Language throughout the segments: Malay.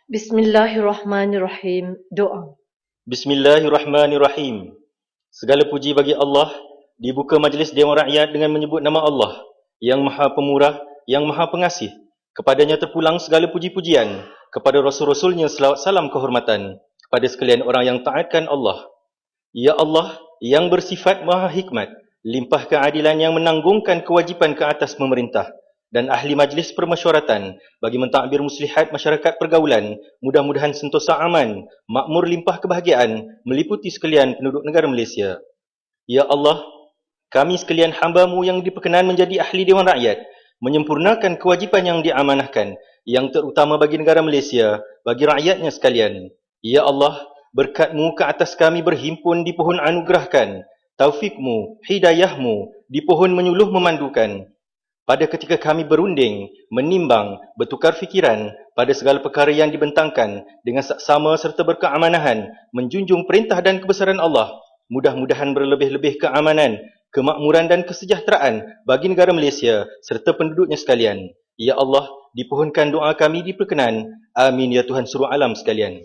Bismillahirrahmanirrahim. Doa. Bismillahirrahmanirrahim. Segala puji bagi Allah. Dibuka majlis Dewan Rakyat dengan menyebut nama Allah yang Maha Pemurah, yang Maha Pengasih. Kepadanya terpulang segala puji-pujian. Kepada Rasul-Rasulnya selawat salam kehormatan. Kepada sekalian orang yang taatkan Allah. Ya Allah yang bersifat Maha Hikmat, limpah keadilan yang menanggungkan kewajipan ke atas pemerintah dan ahli majlis permesyuaratan bagi mentadbir muslihat masyarakat pergaulan, mudah-mudahan sentosa aman, makmur limpah kebahagiaan meliputi sekalian penduduk negara Malaysia. Ya Allah, kami sekalian hamba-Mu yang diperkenan menjadi ahli Dewan Rakyat, menyempurnakan kewajipan yang diamanahkan, yang terutama bagi negara Malaysia, bagi rakyatnya sekalian. Ya Allah, berkat-Mu ke atas kami berhimpun di pohon anugerahkan, taufik-Mu, hidayah-Mu di pohon menyuluh memandukan. Pada ketika kami berunding, menimbang, bertukar fikiran pada segala perkara yang dibentangkan dengan saksama serta berkeamanahan, menjunjung perintah dan kebesaran Allah, mudah-mudahan berlebih-lebih keamanan, kemakmuran dan kesejahteraan bagi negara Malaysia serta penduduknya sekalian. Ya Allah, dipohonkan doa kami diperkenan. Amin ya Tuhan seluruh alam sekalian.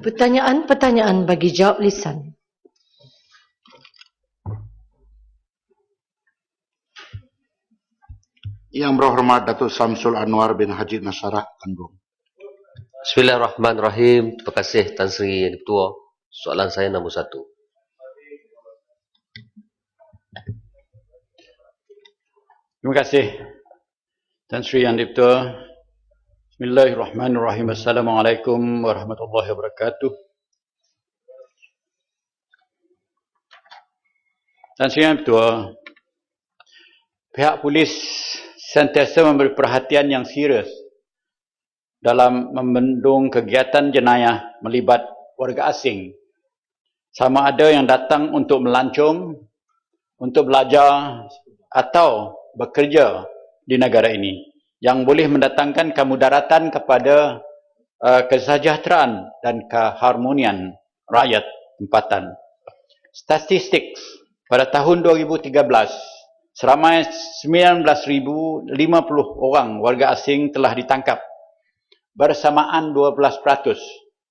Pertanyaan-pertanyaan bagi jawab lisan. Yang berhormat Datuk Samsul Anwar bin Haji Nasarah Tanggung. Bismillahirrahmanirrahim. Terima kasih Tan Sri Yang Ketua. Soalan saya nombor 1. Terima kasih Tan Sri Yang Ketua. Bismillahirrahmanirrahim. Assalamualaikum warahmatullahi wabarakatuh. Tan Sri Yang Ketua, pihak polis sentiasa memberi perhatian yang serius dalam membendung kegiatan jenayah melibat warga asing. Sama ada yang datang untuk melancong, untuk belajar atau bekerja di negara ini, yang boleh mendatangkan kemudaratan kepada kesejahteraan dan keharmonian rakyat tempatan. Statistik pada tahun 2013, seramai 19,050 orang warga asing telah ditangkap, bersamaan 12%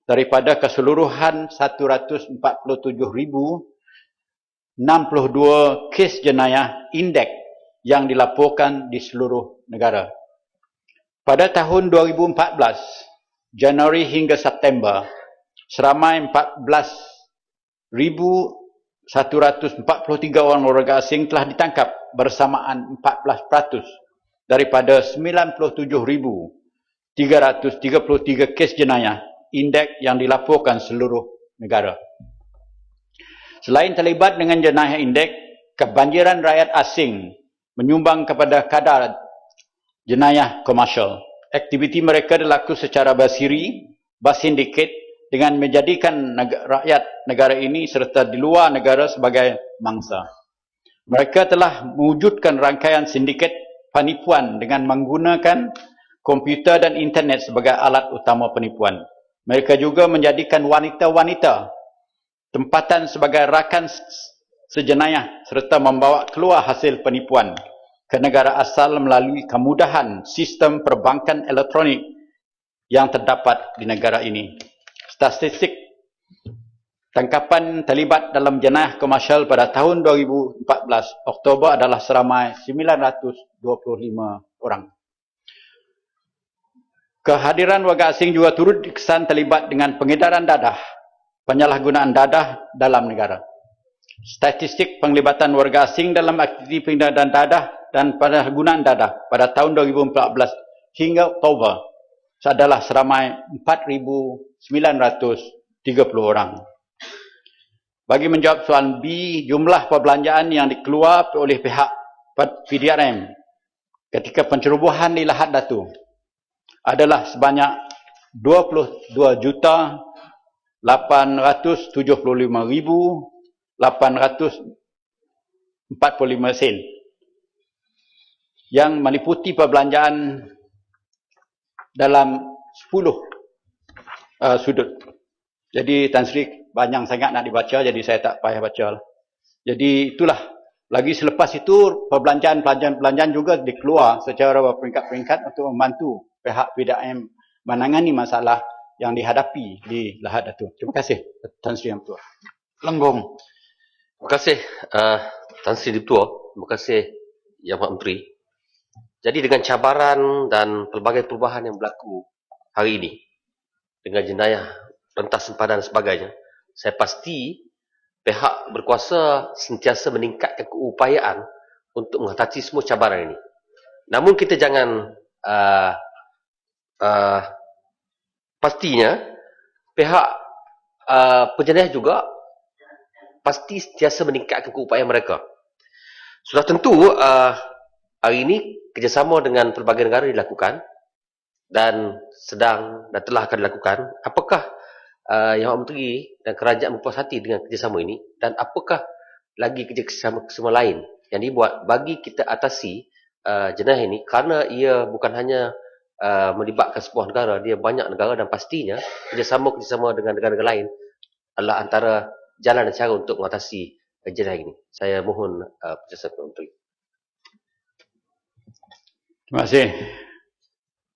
daripada keseluruhan 147,062 kes jenayah indeks yang dilaporkan di seluruh negara. Pada tahun 2014, Januari hingga September, seramai 14,143 orang warga asing telah ditangkap, bersamaan 14% daripada 97,333 kes jenayah indeks yang dilaporkan seluruh negara. Selain terlibat dengan jenayah indeks, kebanjiran rakyat asing menyumbang kepada kadar jenayah komersial. Aktiviti mereka berlaku secara bersiri, bersindiket dengan menjadikan rakyat negara ini serta di luar negara sebagai mangsa. Mereka telah mewujudkan rangkaian sindiket penipuan dengan menggunakan komputer dan internet sebagai alat utama penipuan. Mereka juga menjadikan wanita-wanita tempatan sebagai rakan sejenayah serta membawa keluar hasil penipuan ke negara asal melalui kemudahan sistem perbankan elektronik yang terdapat di negara ini. Statistik tangkapan terlibat dalam jenayah komersial pada tahun 2014 Oktober adalah seramai 925 orang. Kehadiran warga asing juga turut dikesan terlibat dengan pengedaran dadah, penyalahgunaan dadah dalam negara. Statistik penglibatan warga asing dalam aktiviti pengedaran dadah dan penyalahgunaan dadah pada tahun 2014 hingga Oktober adalah seramai 4,930 orang. Bagi menjawab soalan B, jumlah perbelanjaan yang dikeluarkan oleh pihak PDRM ketika pencerobohan di Lahad Datu adalah sebanyak 22,875,845 sen, yang meliputi perbelanjaan dalam 10 sudut. Jadi Tan Sri banyak sangat nak dibaca, jadi saya tak payah baca. Jadi itulah Lagi selepas itu, perbelanjaan juga dikeluar secara peringkat-peringkat untuk membantu pihak PDAM menangani masalah yang dihadapi di Lahad Datu. Terima kasih, Tan Sri Yang Ketua. Lenggong. Terima kasih Tan Sri Ketua. Terima kasih Yang Menteri. Jadi dengan cabaran dan pelbagai perubahan yang berlaku hari ini, dengan jenayah rentas sempadan dan sebagainya, saya pasti pihak berkuasa sentiasa meningkatkan keupayaan untuk mengatasi semua cabaran ini. Namun kita jangan pastinya pihak penjenayah juga pasti sentiasa meningkatkan keupayaan mereka. Sudah tentu hari ini kerjasama dengan pelbagai negara dilakukan dan sedang dan telah akan dilakukan. Apakah Yang Menteri dan kerajaan berpuas hati dengan kerjasama ini, dan apakah lagi kerjasama lain yang dibuat bagi kita atasi jenayah ini, kerana ia bukan hanya melibatkan sebuah negara, dia banyak negara, dan pastinya kerjasama dengan negara-negara lain adalah antara jalan dan cara untuk mengatasi jenayah ini. Saya mohon penjelasan Pak Menteri. Terima kasih,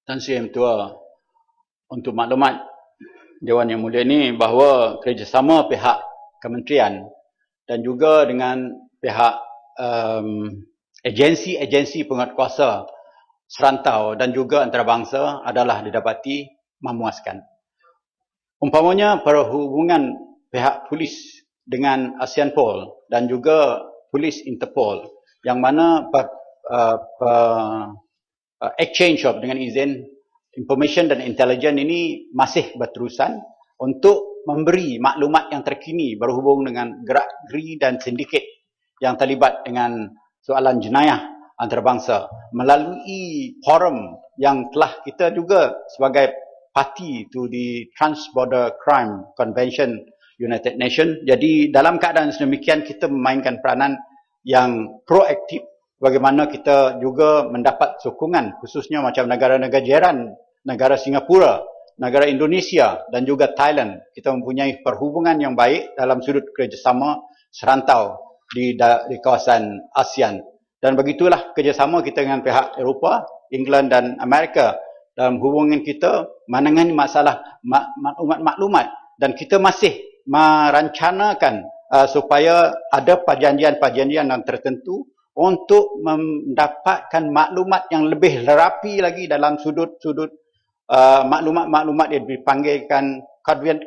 Tan Sri Yang Ketua. Untuk maklumat Dewan Yang Mulia ini, bahawa kerjasama pihak kementerian dan juga dengan pihak agensi-agensi penguatkuasa serantau dan juga antarabangsa adalah didapati memuaskan. Umpamanya perhubungan pihak polis dengan ASEANPOL dan juga polis Interpol, yang mana exchange of dengan izin information dan intelijen ini masih berterusan untuk memberi maklumat yang terkini berhubung dengan gerak-geri dan sindiket yang terlibat dengan soalan jenayah antarabangsa melalui forum yang telah kita juga sebagai parti to the Trans-Border Crime Convention United Nations. Jadi dalam keadaan sedemikian kita memainkan peranan yang proaktif, bagaimana kita juga mendapat sokongan khususnya macam negara-negara jiran, negara Singapura, negara Indonesia dan juga Thailand. Kita mempunyai perhubungan yang baik dalam sudut kerjasama serantau di kawasan ASEAN. Dan begitulah kerjasama kita dengan pihak Eropah, England dan Amerika dalam hubungan kita menangani masalah maklumat-maklumat, dan kita masih merancanakan supaya ada perjanjian-perjanjian yang tertentu untuk mendapatkan maklumat yang lebih rapi lagi dalam sudut-sudut maklumat-maklumat yang dipanggilkan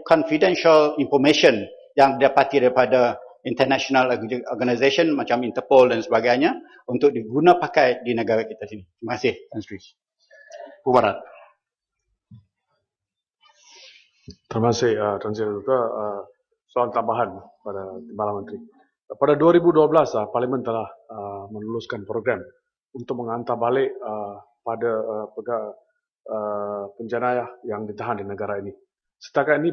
confidential information yang didapati daripada international organisation macam Interpol dan sebagainya untuk diguna pakai di negara kita sini. Terima kasih, Tan Sri. Pubarat. Terima kasih Tan Sri Ketua. Soal tambahan pada Timbalan Menteri. Pada 2012 Parlimen telah meluluskan program untuk menghantar balik pada penjenayah yang ditahan di negara ini. Setakat ini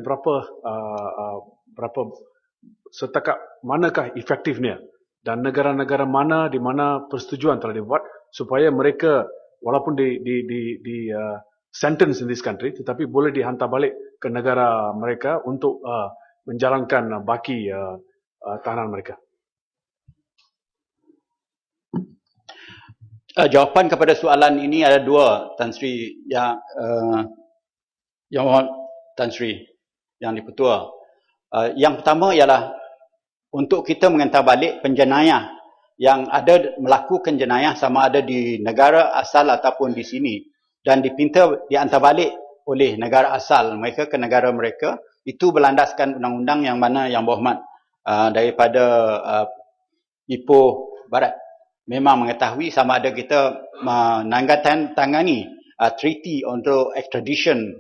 setakat manakah efektifnya, dan negara-negara mana di mana persetujuan telah dibuat supaya mereka walaupun di sentence in this country tetapi boleh dihantar balik ke negara mereka untuk menjalankan baki tahanan mereka. Jawapan kepada soalan ini ada dua, Tan Sri Tan Sri Yang di-Ketua. Yang pertama ialah untuk kita menghantar balik penjenayah yang ada melakukan jenayah sama ada di negara asal ataupun di sini, dan dipinta dihantar balik oleh negara asal mereka ke negara mereka, itu berlandaskan undang-undang yang mana Yang Berhormat daripada Ipoh Barat memang mengetahui sama ada kita menandatangani treaty untuk extradition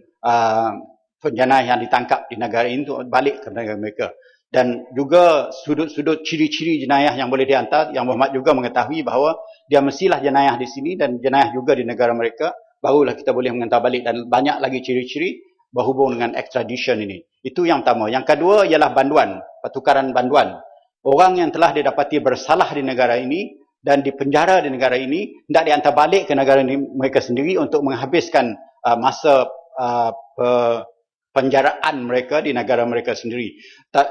penjenayah yang ditangkap di negara ini untuk balik ke negara mereka. Dan juga sudut-sudut ciri-ciri jenayah yang boleh dihantar, Yang Berhormat juga mengetahui bahawa dia mestilah jenayah di sini dan jenayah juga di negara mereka, barulah kita boleh menghantar balik, dan banyak lagi ciri-ciri berhubung dengan extradition ini. Itu yang pertama. Yang kedua ialah banduan, pertukaran banduan. Orang yang telah didapati bersalah di negara ini dan dipenjara di negara ini hendak dihantar balik ke negara mereka sendiri untuk menghabiskan masa penjaraan mereka di negara mereka sendiri.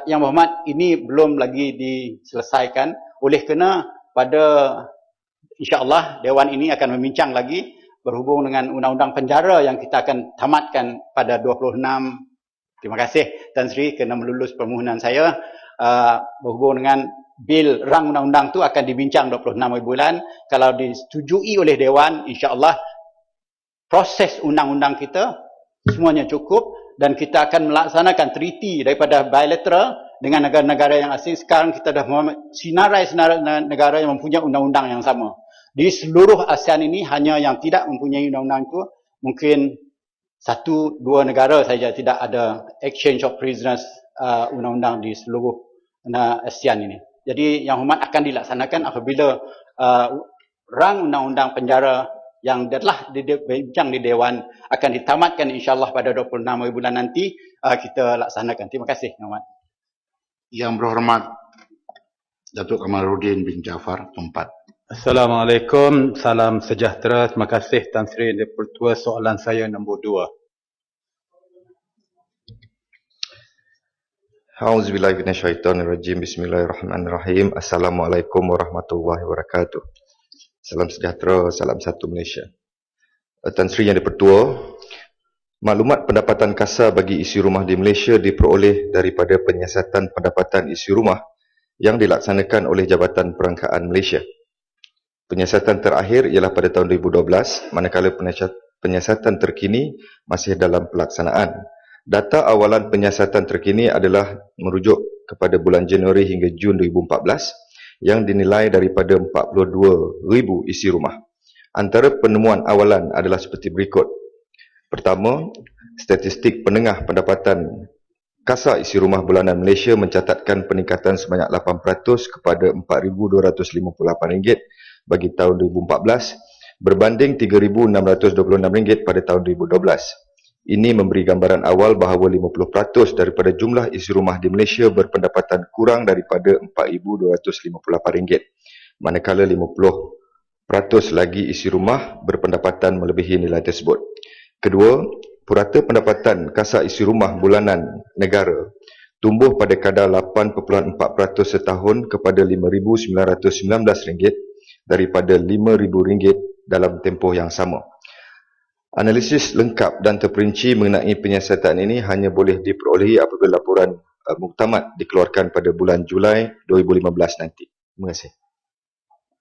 Yang Berhormat, ini belum lagi diselesaikan oleh kerana pada insya-Allah Dewan ini akan membincang lagi berhubung dengan undang-undang penjara yang kita akan tamatkan pada 26. Terima kasih Tan Sri kerana melulus permohonan saya. Berhubung dengan bil rang undang-undang tu akan dibincang 26 bulan. Kalau disetujui oleh Dewan, insya-Allah proses undang-undang kita semuanya cukup dan kita akan melaksanakan treaty daripada bilateral dengan negara-negara yang asing. Sekarang kita dah sinarai negara yang mempunyai undang-undang yang sama. Di seluruh ASEAN ini hanya yang tidak mempunyai undang-undang itu mungkin 1-2 negara saja tidak ada exchange of prisoners undang-undang di seluruh ASEAN ini. Jadi yang hormat akan dilaksanakan apabila rang undang-undang penjara yang telah dibincang di Dewan akan ditamatkan insya-Allah pada 26 bulan nanti kita laksanakan. Terima kasih yang hormat. Yang berhormat Datuk Kamaluddin bin Jaafar, tempat. Assalamualaikum, salam sejahtera. Terima kasih Tan Sri Yang Pertua. Soalan saya nombor 2. A'udzubillahi minasyaitonirrajim. Bismillahirrahmanirrahim. Assalamualaikum warahmatullahi wabarakatuh. Salam sejahtera, salam satu Malaysia. Tan Sri Yang Pertua, maklumat pendapatan kasar bagi isi rumah di Malaysia diperoleh daripada penyiasatan pendapatan isi rumah yang dilaksanakan oleh Jabatan Perangkaan Malaysia. Penyiasatan terakhir ialah pada tahun 2012, manakala penyiasatan terkini masih dalam pelaksanaan. Data awalan penyiasatan terkini adalah merujuk kepada bulan Januari hingga Jun 2014 yang dinilai daripada 42,000 isi rumah. Antara penemuan awalan adalah seperti berikut. Pertama, statistik penengah pendapatan kasar isi rumah bulanan Malaysia mencatatkan peningkatan sebanyak 8% kepada RM4,258 bagi tahun 2014 berbanding RM3,626 pada tahun 2012. Ini memberi gambaran awal bahawa 50% daripada jumlah isi rumah di Malaysia berpendapatan kurang daripada RM4,258, manakala 50% lagi isi rumah berpendapatan melebihi nilai tersebut. Kedua, purata pendapatan kasar isi rumah bulanan negara tumbuh pada kadar 8.4% setahun kepada RM5,919 daripada RM5,000 dalam tempoh yang sama. Analisis lengkap dan terperinci mengenai penyiasatan ini hanya boleh diperolehi apabila laporan muktamad dikeluarkan pada bulan Julai 2015 nanti. Terima kasih.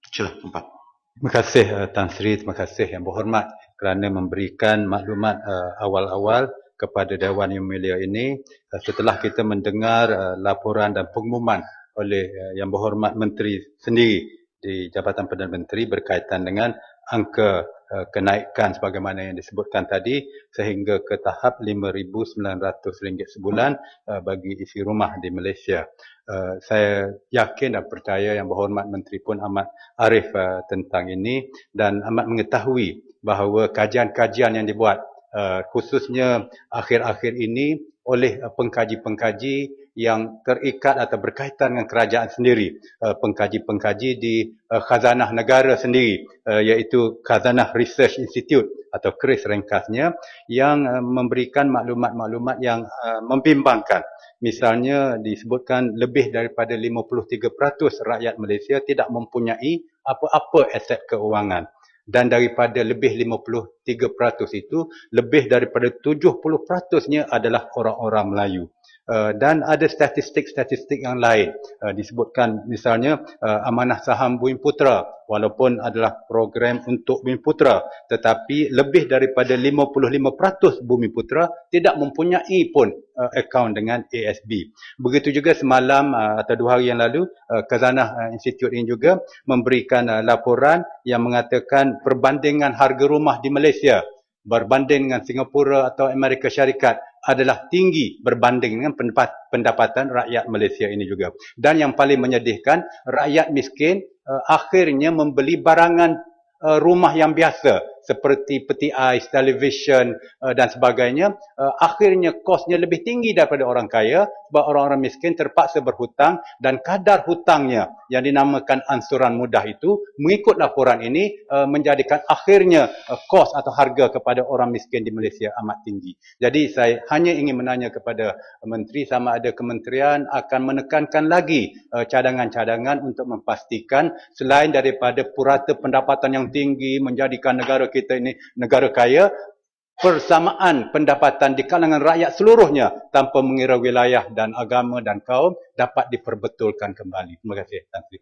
Sila, tempat. Terima kasih Tan Sri, terima kasih Yang Berhormat kerana memberikan maklumat awal-awal kepada Dewan Yang Mulia ini setelah kita mendengar laporan dan pengumuman oleh Yang Berhormat Menteri sendiri di Jabatan Perdana Menteri berkaitan dengan angka kenaikan sebagaimana yang disebutkan tadi sehingga ke tahap RM5,900 sebulan bagi isi rumah di Malaysia. Saya yakin dan percaya Yang Berhormat Menteri pun amat arif tentang ini dan amat mengetahui bahawa kajian-kajian yang dibuat khususnya akhir-akhir ini oleh pengkaji-pengkaji yang terikat atau berkaitan dengan kerajaan sendiri, pengkaji-pengkaji di Khazanah Negara sendiri, iaitu Khazanah Research Institute atau KRIS ringkasnya, yang memberikan maklumat-maklumat yang membimbangkan. Misalnya disebutkan lebih daripada 53% rakyat Malaysia tidak mempunyai apa-apa aset keuangan. Dan daripada lebih 53% itu, lebih daripada 70%-nya adalah orang-orang Melayu. Dan ada statistik-statistik yang lain. Disebutkan misalnya amanah saham Bumiputera, walaupun adalah program untuk Bumiputera, tetapi lebih daripada 55% Bumiputera tidak mempunyai pun akaun dengan ASB. Begitu juga semalam atau 2 hari yang lalu, Khazanah Institute ini juga memberikan laporan yang mengatakan perbandingan harga rumah di Malaysia berbanding dengan Singapura atau Amerika Syarikat adalah tinggi berbanding dengan pendapatan rakyat Malaysia ini juga. Dan yang paling menyedihkan, rakyat miskin akhirnya membeli barangan rumah yang biasa seperti peti ais, televisyen dan sebagainya, akhirnya kosnya lebih tinggi daripada orang kaya sebab orang-orang miskin terpaksa berhutang dan kadar hutangnya yang dinamakan ansuran mudah itu mengikut laporan ini menjadikan akhirnya kos atau harga kepada orang miskin di Malaysia amat tinggi. Jadi saya hanya ingin menanya kepada Menteri sama ada kementerian akan menekankan lagi cadangan-cadangan untuk memastikan selain daripada purata pendapatan yang tinggi menjadikan negara kita ini negara kaya, persamaan pendapatan di kalangan rakyat seluruhnya tanpa mengira wilayah dan agama dan kaum dapat diperbetulkan kembali. Terima kasih, Tan Sri.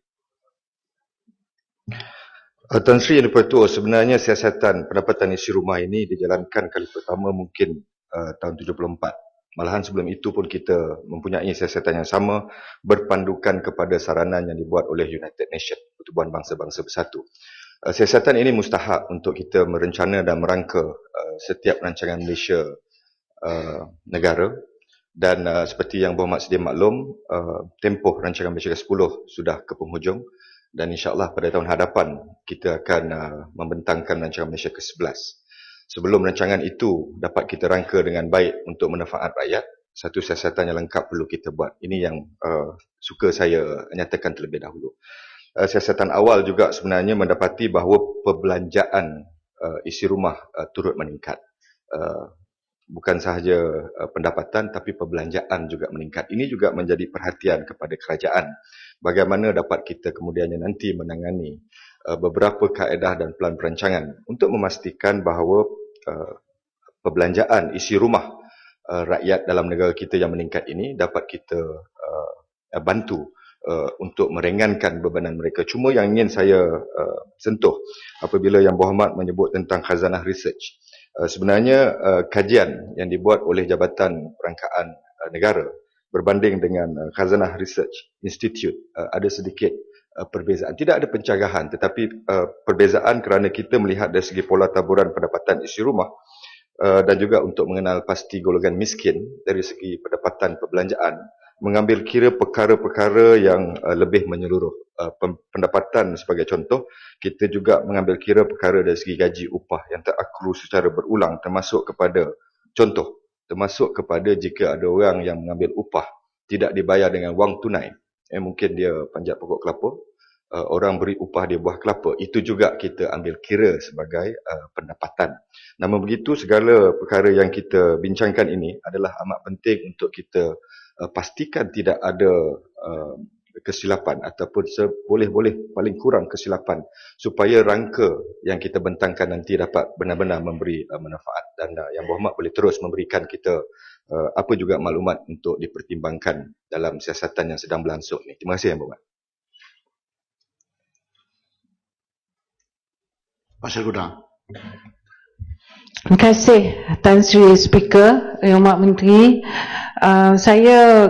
Tan Sri Yang di-Pertua, sebenarnya siasatan pendapatan isi rumah ini dijalankan kali pertama mungkin tahun 74. Malahan sebelum itu pun kita mempunyai siasatan yang sama berpandukan kepada saranan yang dibuat oleh United Nations, Pertubuhan Bangsa-Bangsa Bersatu. Siasatan ini mustahak untuk kita merencana dan merangka setiap rancangan Malaysia negara dan seperti yang Berhormat sedia maklum, tempoh rancangan Malaysia ke-10 sudah ke penghujung dan insya-Allah pada tahun hadapan kita akan membentangkan rancangan Malaysia ke-11. Sebelum rancangan itu dapat kita rangka dengan baik untuk manfaat rakyat, satu siasatan yang lengkap perlu kita buat. Ini yang suka saya nyatakan terlebih dahulu. Siasatan awal juga sebenarnya mendapati bahawa perbelanjaan isi rumah turut meningkat. Bukan sahaja pendapatan tapi perbelanjaan juga meningkat. Ini juga menjadi perhatian kepada kerajaan. Bagaimana dapat kita kemudiannya nanti menangani beberapa kaedah dan pelan perancangan untuk memastikan bahawa perbelanjaan isi rumah rakyat dalam negara kita yang meningkat ini dapat kita bantu untuk meringankan bebanan mereka. Cuma yang ingin saya sentuh apabila Yang Berhormat menyebut tentang khazanah research. Sebenarnya kajian yang dibuat oleh Jabatan Perangkaan Negara berbanding dengan Khazanah Research Institute ada sedikit perbezaan. Tidak ada pencagahan tetapi perbezaan kerana kita melihat dari segi pola taburan pendapatan isi rumah dan juga untuk mengenal pasti golongan miskin dari segi pendapatan perbelanjaan, mengambil kira perkara-perkara yang lebih menyeluruh. Pendapatan sebagai contoh, kita juga mengambil kira perkara dari segi gaji upah yang terakru secara berulang termasuk kepada jika ada orang yang mengambil upah tidak dibayar dengan wang tunai. Mungkin dia panjat pokok kelapa, orang beri upah dia buah kelapa, itu juga kita ambil kira sebagai pendapatan. Namun begitu, segala perkara yang kita bincangkan ini adalah amat penting untuk kita pastikan tidak ada kesilapan ataupun seboleh-boleh paling kurang kesilapan supaya rangka yang kita bentangkan nanti dapat benar-benar memberi manfaat dan Yang Berhormat boleh terus memberikan kita apa juga maklumat untuk dipertimbangkan dalam siasatan yang sedang berlangsung ini. Terima kasih Yang Berhormat. Pasal Gudang. Terima kasih Tan Sri Speaker, Yang Berhormat Menteri.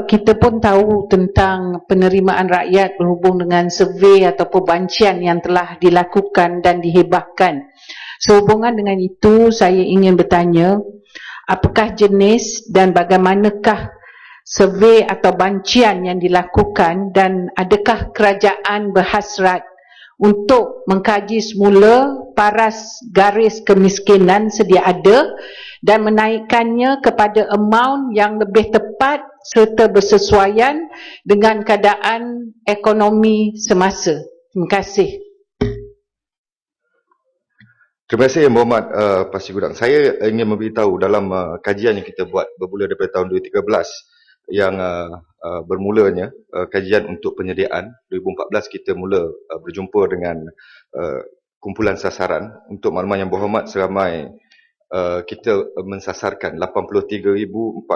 Kita pun tahu tentang penerimaan rakyat berhubung dengan survey atau perbancian yang telah dilakukan dan dihebahkan. Sehubungan dengan itu, saya ingin bertanya, apakah jenis dan bagaimanakah survey atau bancian yang dilakukan dan adakah kerajaan berhasrat untuk mengkaji semula paras garis kemiskinan sedia ada dan menaikkannya kepada amount yang lebih tepat serta bersesuaian dengan keadaan ekonomi semasa. Terima kasih. Terima kasih Yang Berhormat Pasir Gudang. Saya ingin memberitahu dalam kajian yang kita buat bermula daripada tahun 2013 yang bermulanya kajian untuk penyediaan. 2014 kita mula berjumpa dengan kumpulan sasaran. Untuk makluman Yang Berhormat, seramai kita mensasarkan 83,456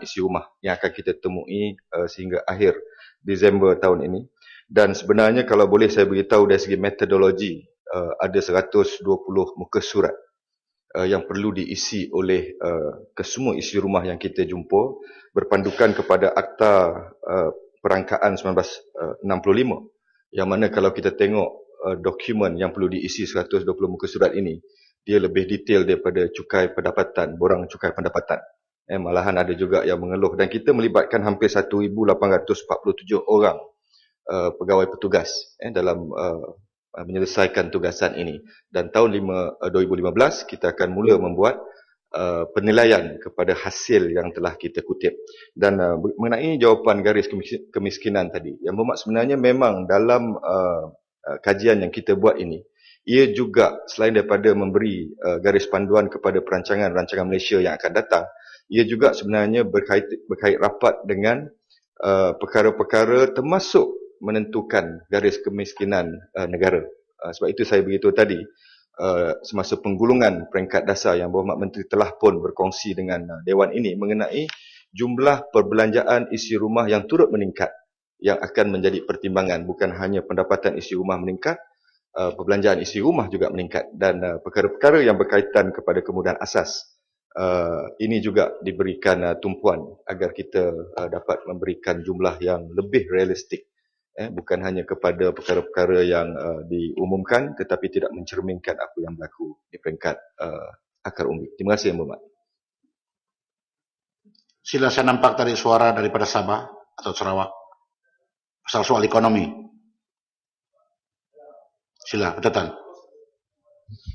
isi rumah yang akan kita temui sehingga akhir Disember tahun ini. Dan sebenarnya kalau boleh saya beritahu dari segi metodologi, ada 120 muka surat yang perlu diisi oleh kesemua isi rumah yang kita jumpa berpandukan kepada Akta Perangkaan 1965, yang mana kalau kita tengok dokumen yang perlu diisi 120 muka surat ini, dia lebih detail daripada cukai pendapatan, borang cukai pendapatan. Malahan ada juga yang mengeluh dan kita melibatkan hampir 1,847 orang pegawai petugas dalam menyelesaikan tugasan ini. Dan tahun 2015 kita akan mula membuat penilaian kepada hasil yang telah kita kutip. Dan mengenai jawapan garis kemiskinan tadi, Yang Berhormat sebenarnya memang dalam kajian yang kita buat ini, ia juga selain daripada memberi garis panduan kepada perancangan-rancangan Malaysia yang akan datang, ia juga sebenarnya berkait rapat dengan perkara-perkara termasuk menentukan garis kemiskinan negara. Sebab itu saya beritahu tadi, semasa penggulungan peringkat dasar Yang Berhormat Menteri telah pun berkongsi dengan Dewan ini mengenai jumlah perbelanjaan isi rumah yang turut meningkat, yang akan menjadi pertimbangan. Bukan hanya pendapatan isi rumah meningkat, perbelanjaan isi rumah juga meningkat, dan perkara-perkara yang berkaitan kepada kemudahan asas ini juga diberikan tumpuan agar kita dapat memberikan jumlah yang lebih realistik, bukan hanya kepada perkara-perkara yang diumumkan tetapi tidak mencerminkan apa yang berlaku di peringkat akar umbi. Terima kasih Yang Berhormat. Sila, saya nampak tadi suara daripada Sabah atau Sarawak pasal soal ekonomi. Sila, Tan.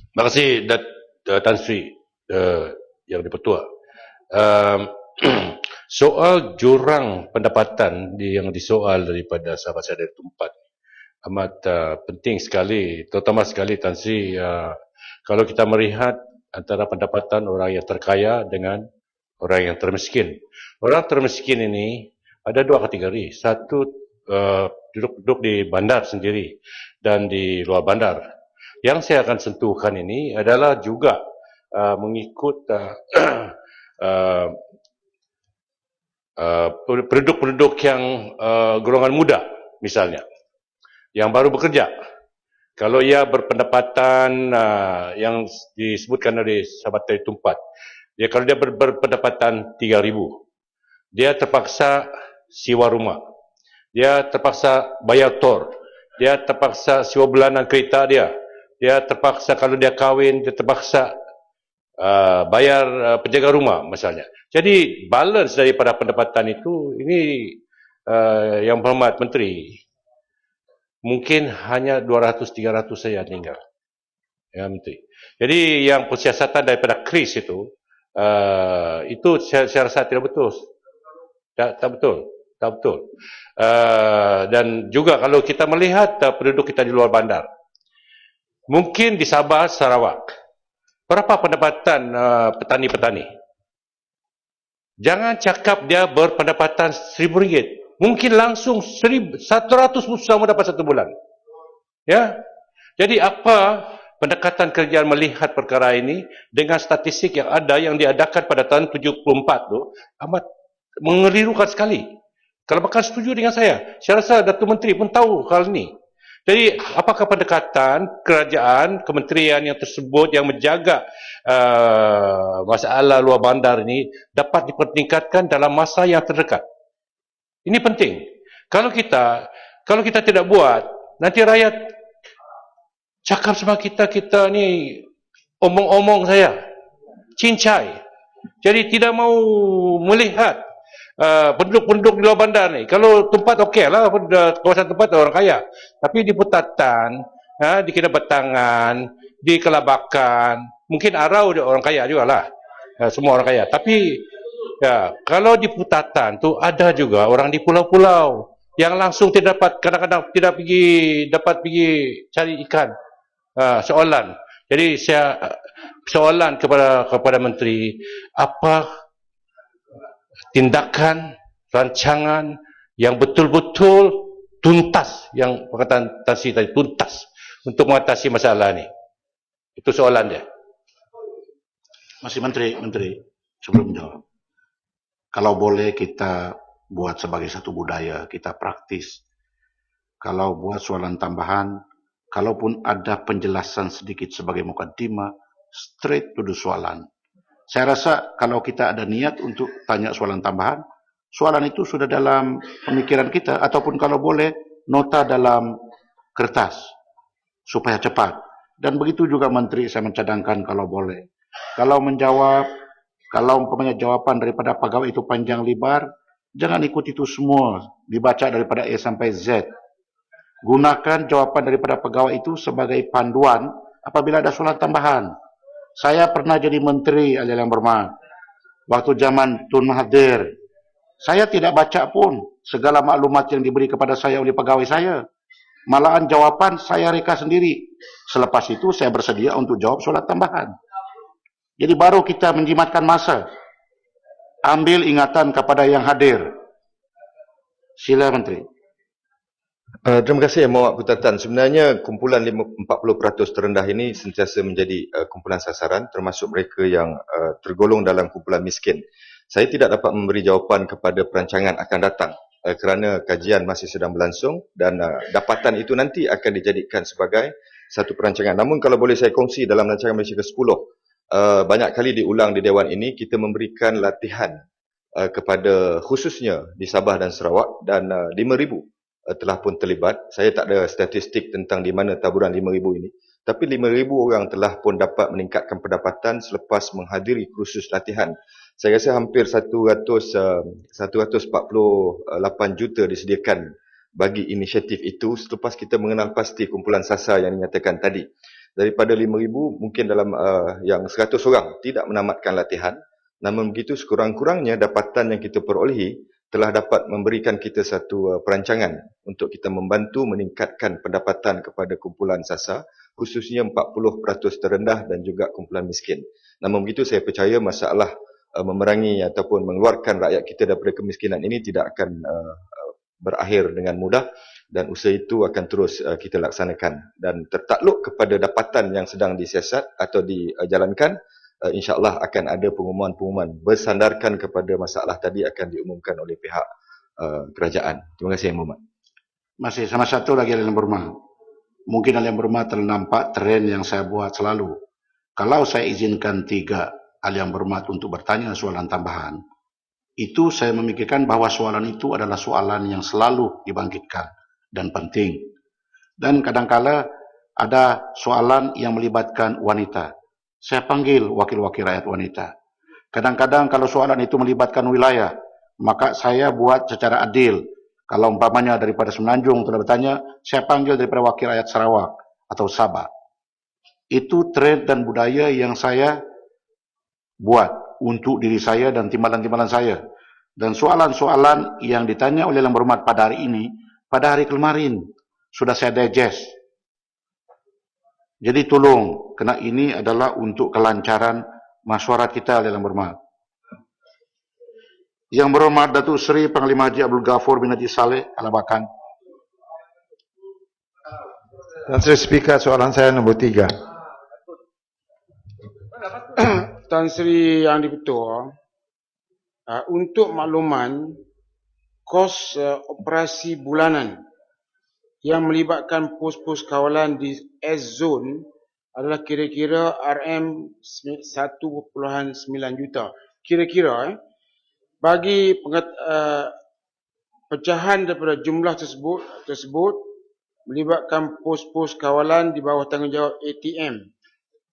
Terima kasih Tan Sri Yang Dipertua. Soal jurang pendapatan yang disoal daripada sahabat saya dari Tumpat amat penting sekali, terutama sekali Tan Sri, kalau kita melihat antara pendapatan orang yang terkaya dengan orang yang termiskin. Orang termiskin ini ada dua kategori. Satu duduk di bandar sendiri dan di luar bandar. Yang saya akan sentuhkan ini adalah juga mengikut penduduk-penduduk yang golongan muda misalnya, yang baru bekerja. Kalau ia berpendapatan yang disebutkan oleh sahabat dari Tumpat, kalau dia berpendapatan 3,000, dia terpaksa sewa rumah, dia terpaksa bayar tol, dia terpaksa sewa bulanan kereta dia terpaksa kalau dia kahwin, dia terpaksa bayar penjaga rumah misalnya. Jadi balance daripada pendapatan itu, ini Yang Berhormat Menteri, mungkin hanya 200-300 saja tinggal. Ya, Menteri. Jadi yang persiasatan daripada KRIS itu saya rasa tidak betul. Tak betul. Dan juga kalau kita melihat penduduk kita di luar bandar, mungkin di Sabah, Sarawak, berapa pendapatan petani-petani? Jangan cakap dia berpendapatan RM1,000. Mungkin langsung 100 susah dapat satu bulan. Ya. Jadi apa pendekatan kerajaan melihat perkara ini dengan statistik yang ada, yang diadakan pada tahun 74 tu, amat mengelirukan sekali. Kalau bahkan setuju dengan saya rasa Datuk Menteri pun tahu hal ini. Jadi apakah pendekatan kerajaan, kementerian yang tersebut yang menjaga masalah luar bandar ini dapat dipertingkatkan dalam masa yang terdekat? Ini penting. Kalau kita tidak buat, nanti rakyat cakap sama kita ni omong-omong saya, cincai. Jadi tidak mau melihat penduduk-penduduk di luar bandar ni. Kalau tempat okey lah, kawasan tempat orang kaya. Tapi di Putatan, di Kinabatangan, di Kelabakan, mungkin Arau orang kaya juga lah. Semua orang kaya. Tapi kalau di Putatan tu ada juga orang di pulau-pulau yang langsung tidak dapat, kadang-kadang tidak dapat pergi cari ikan. Soalan. Jadi soalan kepada Menteri, apa tindakan, rancangan yang betul-betul tuntas, yang perkataan Tan Sri tadi, tuntas untuk mengatasi masalah ini. Itu soalan dia. Masih Menteri, sebelum menjawab. Kalau boleh kita buat sebagai satu budaya, kita praktis. Kalau buat soalan tambahan, kalaupun ada penjelasan sedikit sebagai mukaddimah, straight to the soalan. Saya rasa kalau kita ada niat untuk tanya soalan tambahan, soalan itu sudah dalam pemikiran kita, ataupun kalau boleh, nota dalam kertas, supaya cepat. Dan begitu juga Menteri, saya mencadangkan kalau boleh. Kalau menjawab, kalau umpamanya jawapan daripada pegawai itu panjang lebar, jangan ikut itu semua, dibaca daripada A sampai Z. Gunakan jawapan daripada pegawai itu sebagai panduan apabila ada soalan tambahan. Saya pernah jadi menteri, ahli yang berhormat, waktu zaman Tun Mahathir. Saya tidak baca pun segala maklumat yang diberi kepada saya oleh pegawai saya. Malahan jawapan saya reka sendiri. Selepas itu saya bersedia untuk jawab soalan tambahan. Jadi baru kita menjimatkan masa. Ambil ingatan kepada yang hadir. Sila Menteri. Terima kasih Yang Mohd Putatan. Sebenarnya kumpulan 40% terendah ini sentiasa menjadi kumpulan sasaran, termasuk mereka yang tergolong dalam kumpulan miskin. Saya tidak dapat memberi jawapan kepada perancangan akan datang kerana kajian masih sedang berlangsung dan dapatan itu nanti akan dijadikan sebagai satu perancangan. Namun kalau boleh saya kongsi dalam rancangan Malaysia ke-10, banyak kali diulang di Dewan ini, kita memberikan latihan kepada khususnya di Sabah dan Sarawak dan 5,000 telah pun terlibat. Saya tak ada statistik tentang di mana taburan 5,000 ini. Tapi 5,000 orang telah pun dapat meningkatkan pendapatan selepas menghadiri kursus latihan. Saya rasa hampir 148 juta disediakan bagi inisiatif itu selepas kita mengenal pasti kumpulan sasar yang dinyatakan tadi. Daripada 5,000, mungkin dalam yang 100 orang tidak menamatkan latihan. Namun begitu, sekurang-kurangnya dapatan yang kita perolehi telah dapat memberikan kita satu perancangan untuk kita membantu meningkatkan pendapatan kepada kumpulan sasar, khususnya 40% terendah dan juga kumpulan miskin. Namun begitu, saya percaya masalah memerangi ataupun mengeluarkan rakyat kita daripada kemiskinan ini tidak akan berakhir dengan mudah dan usaha itu akan terus kita laksanakan. Dan tertakluk kepada dapatan yang sedang disiasat atau dijalankan, insya-Allah akan ada pengumuman-pengumuman bersandarkan kepada masalah tadi akan diumumkan oleh pihak kerajaan. Terima kasih Yang Mohd. Masih sama satu lagi ahli yang berhormat. Mungkin ahli yang berhormat telah nampak tren yang saya buat selalu. Kalau saya izinkan 3 ahli yang berhormat untuk bertanya soalan tambahan, itu saya memikirkan bahawa soalan itu adalah soalan yang selalu dibangkitkan dan penting. Dan kadangkala ada soalan yang melibatkan wanita. Saya panggil wakil-wakil rakyat wanita. Kadang-kadang kalau soalan itu melibatkan wilayah, maka saya buat secara adil. Kalau umpamanya daripada Semenanjung telah bertanya, saya panggil daripada wakil rakyat Sarawak atau Sabah. Itu tren dan budaya yang saya buat untuk diri saya dan timbalan-timbalan saya. Dan soalan-soalan yang ditanya oleh Yang Berhormat pada hari ini, pada hari kemarin, sudah saya digest. Jadi tolong, kerana ini adalah untuk kelancaran masyarakat kita Yang Berhormat. Yang Berhormat Datuk Seri Panglima Haji Abdul Ghafur bin Haji Saleh Al-Abakan. Tan Sri Speaker, soalan saya nombor 3. Tan Sri Yang Di-Ketua, untuk makluman, kos operasi bulanan yang melibatkan pos-pos kawalan di S-Zone adalah kira-kira RM1.9 juta. Kira-kira, bagi pecahan daripada jumlah tersebut melibatkan pos-pos kawalan di bawah tanggungjawab ATM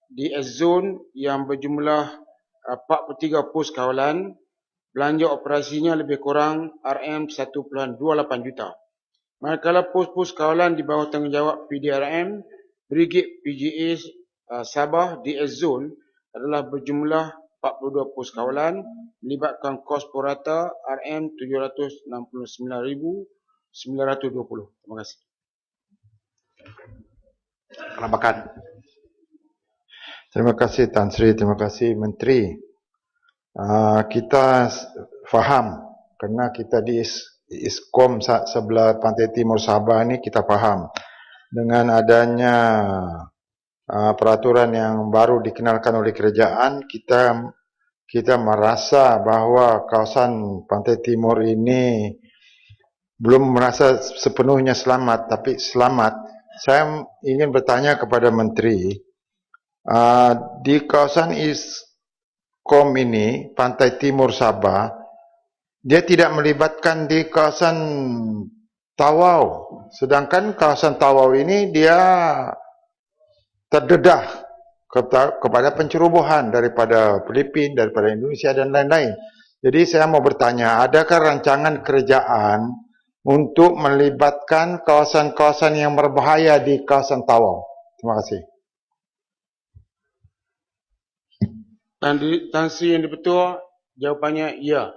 di S-Zone yang berjumlah 43 pos kawalan, belanja operasinya lebih kurang RM1.28 juta. Manakala pos-pos kawalan di bawah tanggungjawab PDRM, Brigade PGA Sabah di S-Zone adalah berjumlah 42 pos kawalan, melibatkan kos purata RM769,920. Terima kasih. Al-Abakan. Terima kasih Tan Sri, terima kasih Menteri. Kita faham kerana kita di ISKOM sebelah pantai timur Sabah ni, kita faham dengan adanya peraturan yang baru dikenalkan oleh kerajaan, kita merasa bahawa kawasan pantai timur ini belum merasa sepenuhnya selamat, tapi selamat. Saya ingin bertanya kepada Menteri, di kawasan ISKOM ini, pantai timur Sabah, dia tidak melibatkan di kawasan Tawau. Sedangkan kawasan Tawau ini dia terdedah kepada pencerobohan daripada Filipina, daripada Indonesia dan lain-lain. Jadi saya mau bertanya, adakah rancangan kerajaan untuk melibatkan kawasan-kawasan yang berbahaya di kawasan Tawau. Terima kasih. Tan Sri Yang Di-Pertua, jawapannya ya.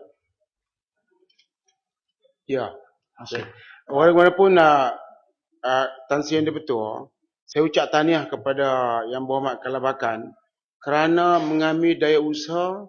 Ya. Okay. Walaupun Tan Sri Yang Di-Pertua, saya ucap tahniah kepada Yang Berhormat Kelabakan kerana mengambil daya usaha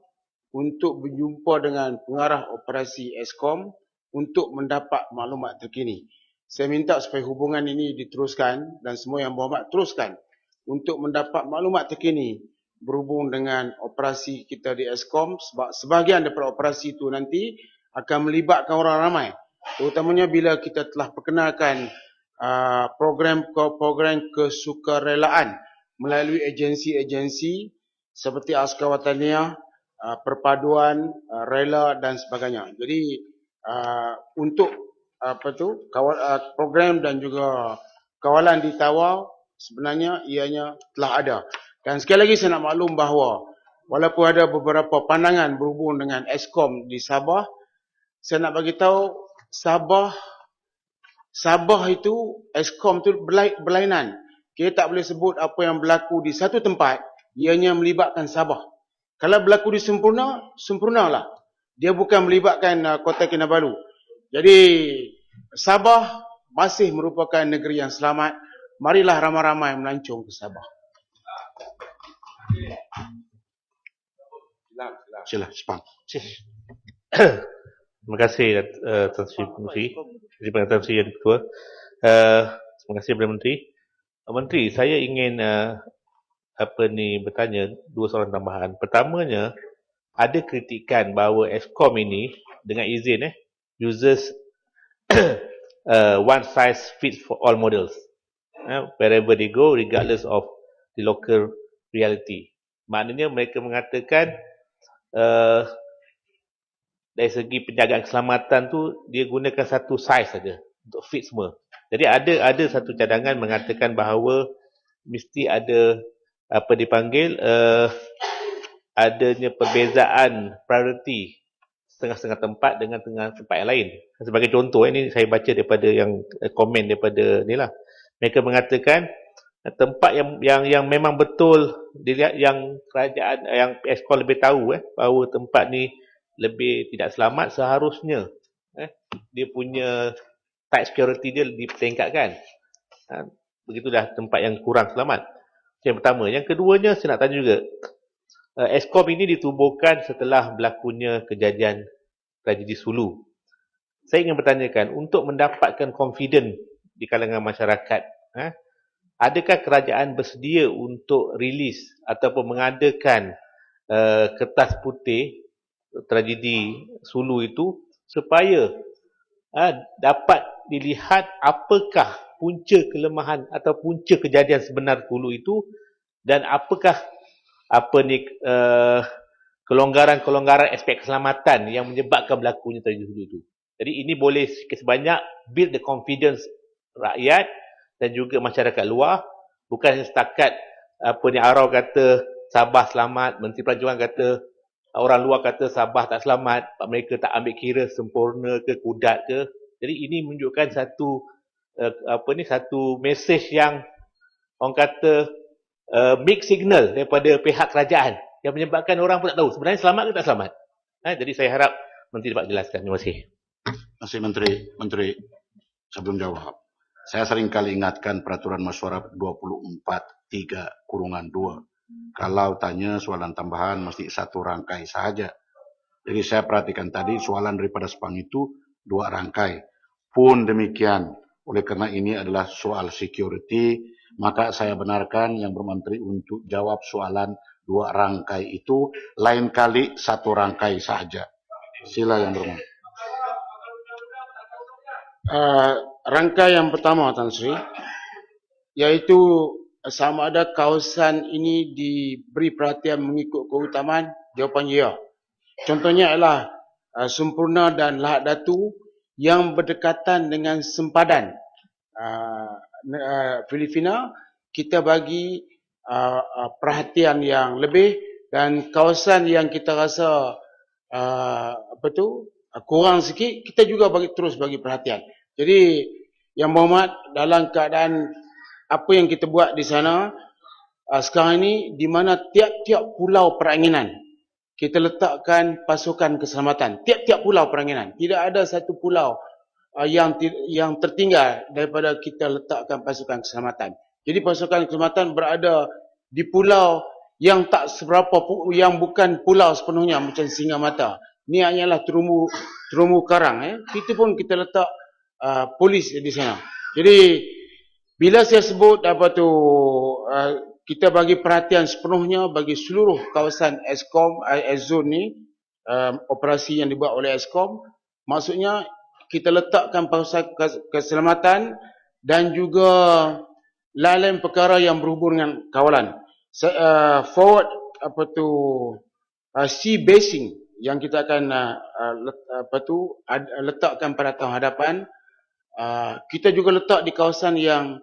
untuk berjumpa dengan pengarah operasi Eskom untuk mendapat maklumat terkini. Saya minta supaya hubungan ini diteruskan dan semua Yang Berhormat teruskan untuk mendapat maklumat terkini berhubung dengan operasi kita di Eskom, sebab sebahagian daripada operasi itu nanti akan melibatkan orang ramai. Terutamanya bila kita telah perkenalkan program kesukarelaan melalui agensi-agensi seperti Askar Wataniah, Perpaduan, Rela dan sebagainya. Jadi untuk program dan juga kawalan di Tawau sebenarnya ianya telah ada. Dan sekali lagi saya nak maklum bahawa walaupun ada beberapa pandangan berhubung dengan Eskom di Sabah, saya nak bagi tahu Sabah itu Eskom itu berlainan. Kita tak boleh sebut apa yang berlaku di satu tempat ianya melibatkan Sabah. Kalau berlaku di Semporna, sempurnalah. Dia bukan melibatkan Kota Kinabalu. Jadi Sabah masih merupakan negeri yang selamat. Marilah ramai-ramai melancong ke Sabah. Sila, Sepang. Terima kasih Tan Sri Menteri. Terima kasih Tan Sri Yang Di-Pertua. Terima kasih Perdana Menteri. Menteri, saya ingin bertanya dua soalan tambahan. Pertamanya, ada kritikan bahawa Eskom ini dengan izin uses one size fits for all models. Wherever they go, regardless of the local reality. Maknanya mereka mengatakan dari segi penjagaan keselamatan tu dia gunakan satu saiz saja untuk fit semua. Jadi ada satu cadangan mengatakan bahawa mesti ada adanya perbezaan priority setengah-setengah tempat dengan tempat yang lain. Sebagai contoh ini saya baca daripada yang komen daripada ni lah. Mereka mengatakan tempat yang memang betul dilihat yang kerajaan yang Eskom lebih tahu bahawa tempat ni lebih tidak selamat, seharusnya dia punya tight security dia ditingkatkan. Begitulah tempat yang kurang selamat. Yang pertama. Yang keduanya saya nak tanya juga, Eskom ini ditubuhkan setelah berlakunya kejadian tragedi Sulu. Saya ingin bertanyakan, untuk mendapatkan confidence di kalangan masyarakat, adakah kerajaan bersedia untuk rilis ataupun mengadakan kertas putih tragedi Sulu itu supaya dapat dilihat apakah punca kelemahan atau punca kejadian sebenar Sulu itu dan apakah kelonggaran-kelonggaran aspek keselamatan yang menyebabkan berlakunya tragedi Sulu itu. Jadi ini boleh sikit sebanyak build the confidence rakyat dan juga masyarakat luar, bukan setakat Arau kata Sabah selamat, Menteri Pelancongan kata orang luar kata Sabah tak selamat, mereka tak ambil kira Sempurna ke Kudat ke. Jadi ini menunjukkan satu satu mesej yang orang kata mixed signal daripada pihak kerajaan yang menyebabkan orang pun tak tahu sebenarnya selamat ke tak selamat. Jadi saya harap Menteri dapat jelaskan. Terima kasih. Terima kasih Menteri. Sebelum jawab, saya sering kali ingatkan peraturan mesyuarat 24(3)(2). Kalau tanya soalan tambahan mesti satu rangkai saja. Jadi saya perhatikan tadi soalan daripada Sepang itu 2 rangkai. Pun demikian, oleh karena ini adalah soal security, maka saya benarkan Yang Berhormat Menteri untuk jawab soalan 2 rangkai itu, lain kali 1 rangkai saja. Sila Yang Berhormat. Rangkai yang pertama Tan Sri, iaitu sama ada kawasan ini diberi perhatian mengikut keutamaan, jawapannya ya. Contohnya adalah Sempurna dan Lahad Datu yang berdekatan dengan sempadan Filipina, kita bagi perhatian yang lebih, dan kawasan yang kita rasa kurang sikit, kita juga terus bagi perhatian. Jadi Yang Berhormat, dalam keadaan apa yang kita buat di sana sekarang ini, di mana tiap-tiap pulau peranginan kita letakkan pasukan keselamatan. Tiap-tiap pulau peranginan. Tidak ada satu pulau yang tertinggal daripada kita letakkan pasukan keselamatan. Jadi pasukan keselamatan berada di pulau yang tak seberapa, yang bukan pulau sepenuhnya macam Singamata. Ni hanyalah Terumbu Karang. Kita pun kita letak polis di sana. Jadi bila saya sebut apa tu, kita bagi perhatian sepenuhnya bagi seluruh kawasan Eskom, Zone ni, operasi yang dibuat oleh Eskom, maksudnya kita letakkan pasukan keselamatan dan juga lain-lain perkara yang berhubung dengan kawalan. Forward apa tu, sea basing yang kita akan letakkan pada tahun hadapan. Kita juga letak di kawasan yang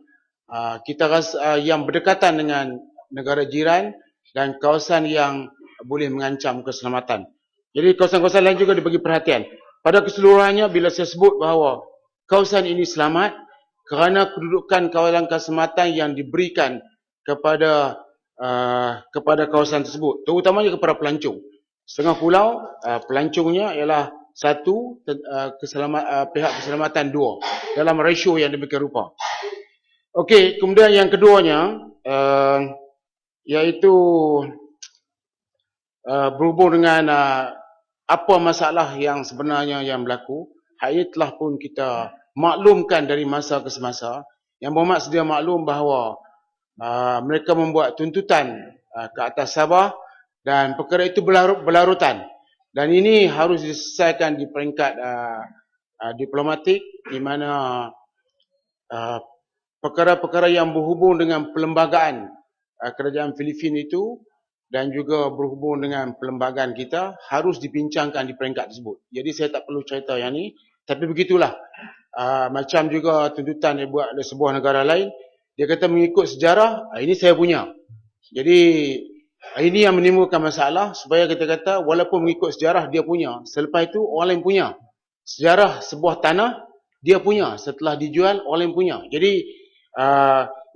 kita rasa yang berdekatan dengan negara jiran dan kawasan yang boleh mengancam keselamatan. Jadi kawasan-kawasan lain juga dibagi perhatian. Pada keseluruhannya, bila saya sebut bahawa kawasan ini selamat kerana kedudukan kawalan keselamatan yang diberikan kepada kawasan tersebut, terutamanya kepada pelancong. Setengah pulau pelancongnya ialah satu, pihak keselamatan dua, dalam ratio yang demikian rupa. Okey, kemudian yang keduanya iaitu berhubung dengan apa masalah yang sebenarnya yang berlaku. Hal ini telah pun kita maklumkan dari masa ke semasa. Yang Berhormat sedia maklum bahawa mereka membuat tuntutan ke atas Sabah dan perkara itu berlarutan. Dan ini harus diselesaikan di peringkat diplomatik, di mana perkara-perkara yang berhubung dengan perlembagaan kerajaan Filipina itu dan juga berhubung dengan perlembagaan kita harus dibincangkan di peringkat tersebut. Jadi saya tak perlu cerita yang ni, tapi begitulah. Macam juga tuntutan yang buat oleh sebuah negara lain, dia kata mengikut sejarah, ini saya punya. Jadi ini yang menimbulkan masalah, supaya kita kata walaupun mengikut sejarah dia punya, selepas itu orang lain punya. Sejarah sebuah tanah dia punya, setelah dijual orang lain punya. Jadi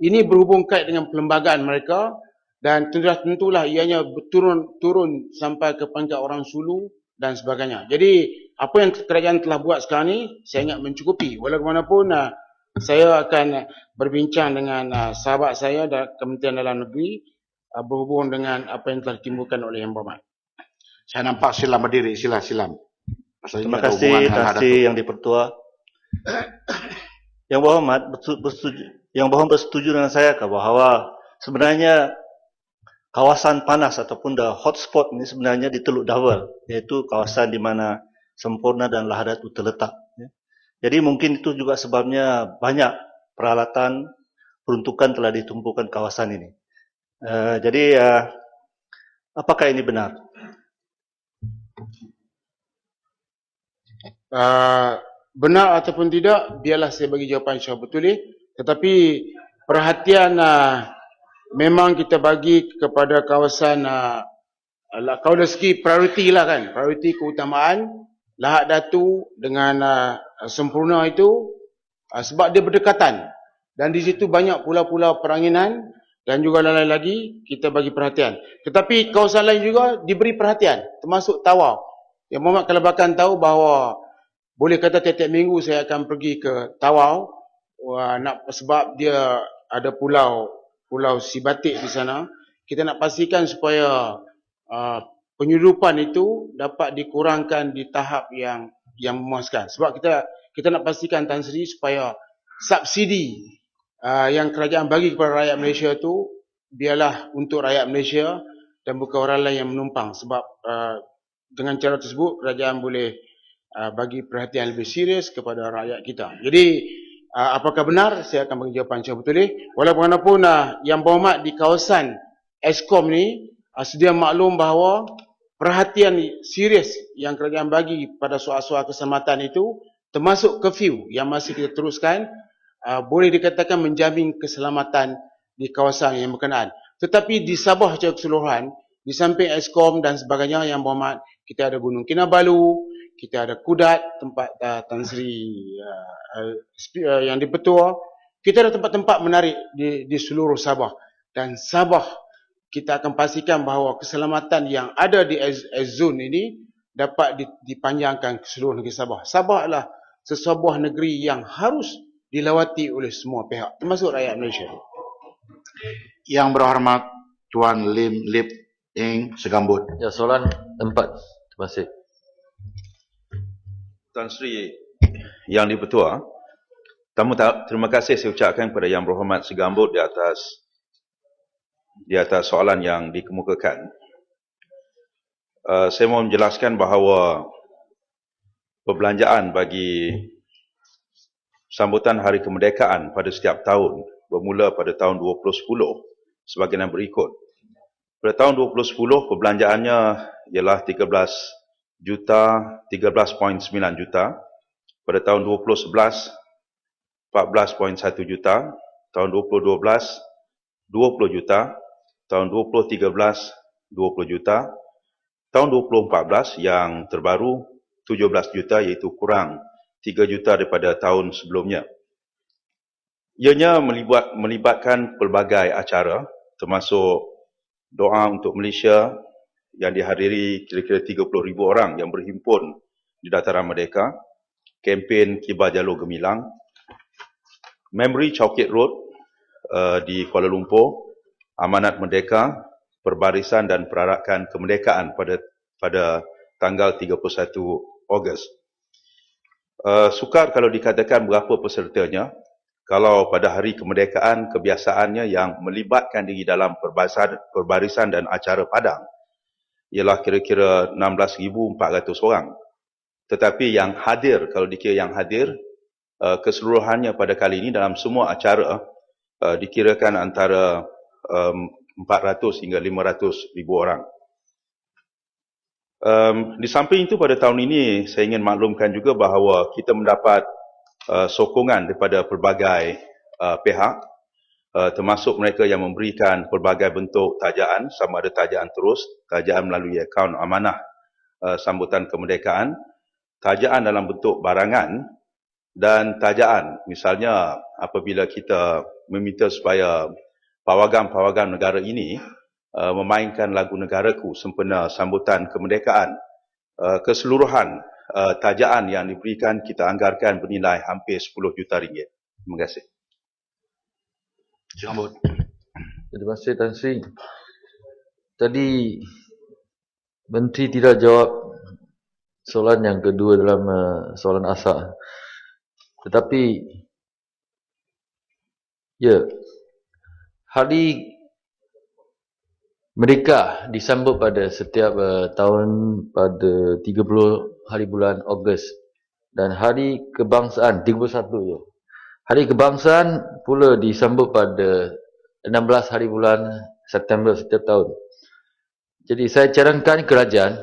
ini berhubung kait dengan perlembagaan mereka dan tentulah ianya turun sampai ke peringkat orang Sulu dan sebagainya. Jadi apa yang kerajaan telah buat sekarang ni saya ingat mencukupi. Walaupun saya akan berbincang dengan sahabat saya dari Kementerian Dalam Negeri berhubung dengan apa yang telah ditimbulkan oleh Yang Berhormat. Saya nampak silam berdiri, silam. Terima kasih Yang Dipertua. Yang Berhormat bersetuju dengan saya bahawa sebenarnya kawasan panas ataupun the hotspot ini sebenarnya di Teluk Dawar, iaitu kawasan di mana Sempurna dan Lahad Datu terletak. Jadi mungkin itu juga sebabnya banyak peralatan peruntukan telah ditumpukan kawasan ini. Jadi apakah ini benar? Benar ataupun tidak, biarlah saya bagi jawapan secara betul. Tetapi perhatian memang kita bagi kepada kawasan kalau dari segi prioriti lah kan, prioriti keutamaan Lahad Datu dengan Sempurna itu sebab dia berdekatan dan di situ banyak pulau-pulau peranginan dan juga lain-lain lagi kita bagi perhatian. Tetapi kawasan lain juga diberi perhatian, termasuk Tawau. Yang Berhormat Kelabakan tahu bahawa boleh kata tiap-tiap minggu saya akan pergi ke Tawau sebab dia ada pulau Sibatik di sana. Kita nak pastikan supaya penyelundupan itu dapat dikurangkan di tahap yang memuaskan. Sebab kita nak pastikan Tan Sri supaya subsidi yang kerajaan bagi kepada rakyat Malaysia itu biarlah untuk rakyat Malaysia dan bukan orang lain yang menumpang. Sebab dengan cara tersebut kerajaan boleh bagi perhatian lebih serius kepada rakyat kita. Jadi apakah benar? Saya akan bagi jawapan secara betul. Walaupun Yang Berhormat di kawasan Eskom ni sedia maklum bahawa perhatian serius yang kerajaan bagi pada soal-soal keselamatan itu termasuk curfew yang masih kita teruskan, boleh dikatakan menjamin keselamatan di kawasan yang berkenaan. Tetapi di Sabah secara keseluruhan, di samping Eskom dan sebagainya, Yang Berhormat, kita ada Gunung Kinabalu, kita ada Kudat, tempat Tan Sri yang di-Petua. Kita ada tempat-tempat menarik di seluruh Sabah. Dan Sabah, kita akan pastikan bahawa keselamatan yang ada di zone ini dapat dipanjangkan ke seluruh negeri Sabah. Sabah adalah sesebuah negeri yang harus dilawati oleh semua pihak, termasuk rakyat Malaysia. Yang berhormat Tuan Lim Lip Eng Segambut. Ya, soalan 4. Terima kasih. Tan Sri Yang di-Pertua, terima kasih saya ucapkan kepada Yang Berhormat Segambut di atas soalan yang dikemukakan. Saya mau menjelaskan bahawa perbelanjaan bagi sambutan Hari Kemerdekaan pada setiap tahun bermula pada tahun 2010 sebagaimana berikut. Pada tahun 2010 perbelanjaannya ialah 13.9 juta. Pada tahun 2011 14.1 juta. Tahun 2012 20 juta. Tahun 2013 20 juta. Tahun 2014 yang terbaru 17 juta, iaitu kurang 3 juta daripada tahun sebelumnya. Ianya melibatkan pelbagai acara termasuk doa untuk Malaysia yang dihadiri kira-kira 30,000 orang yang berhimpun di Dataran Merdeka, kempen Kibar Jalur Gemilang, Memory Chowkit Road di Kuala Lumpur, Amanat Merdeka, Perbarisan dan Perarakan Kemerdekaan pada tanggal 31 Ogos. Sukar kalau dikatakan berapa pesertanya. Kalau pada hari kemerdekaan kebiasaannya yang melibatkan diri dalam perbarisan dan acara padang ialah kira-kira 16,400 orang. Tetapi yang hadir, kalau dikira yang hadir, keseluruhannya pada kali ini dalam semua acara dikirakan antara 400 hingga 500,000 orang. Di samping itu pada tahun ini saya ingin maklumkan juga bahawa kita mendapat sokongan daripada pelbagai pihak, termasuk mereka yang memberikan pelbagai bentuk tajaan, sama ada tajaan terus, tajaan melalui akaun amanah sambutan kemerdekaan, tajaan dalam bentuk barangan dan tajaan misalnya apabila kita meminta supaya pawagam-pawagam negara ini memainkan lagu negaraku sempena sambutan kemerdekaan, keseluruhan tajaan yang diberikan kita anggarkan bernilai hampir 10 juta ringgit. Terima kasih. Terima kasih Tan Sri. Tadi Menteri tidak jawab soalan yang kedua dalam soalan asal. Tetapi ya, Hari Merdeka disambut pada setiap tahun pada 30 hari bulan Ogos, dan Hari Kebangsaan 31 ya. Hari Kebangsaan pula disambut pada 16 hari bulan September setiap tahun. Jadi saya cadangkan kerajaan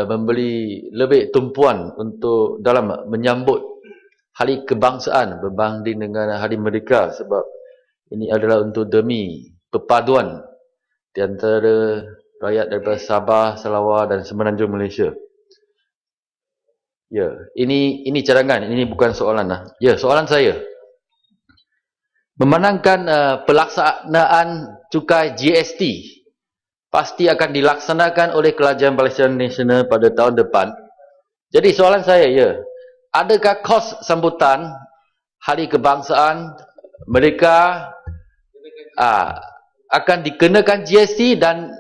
memberi lebih tumpuan untuk dalam menyambut Hari Kebangsaan berbanding dengan Hari Merdeka, sebab ini adalah untuk demi perpaduan di antara rakyat daripada Sabah, Sarawak dan Semenanjung Malaysia. Ya, ini cadangan, ini bukan soalan lah. Ya, soalan saya. Memandangkan pelaksanaan cukai GST pasti akan dilaksanakan oleh Kerajaan Barisan Nasional pada tahun depan. Jadi soalan saya, ya, adakah kos sambutan Hari Kebangsaan mereka akan dikenakan GST dan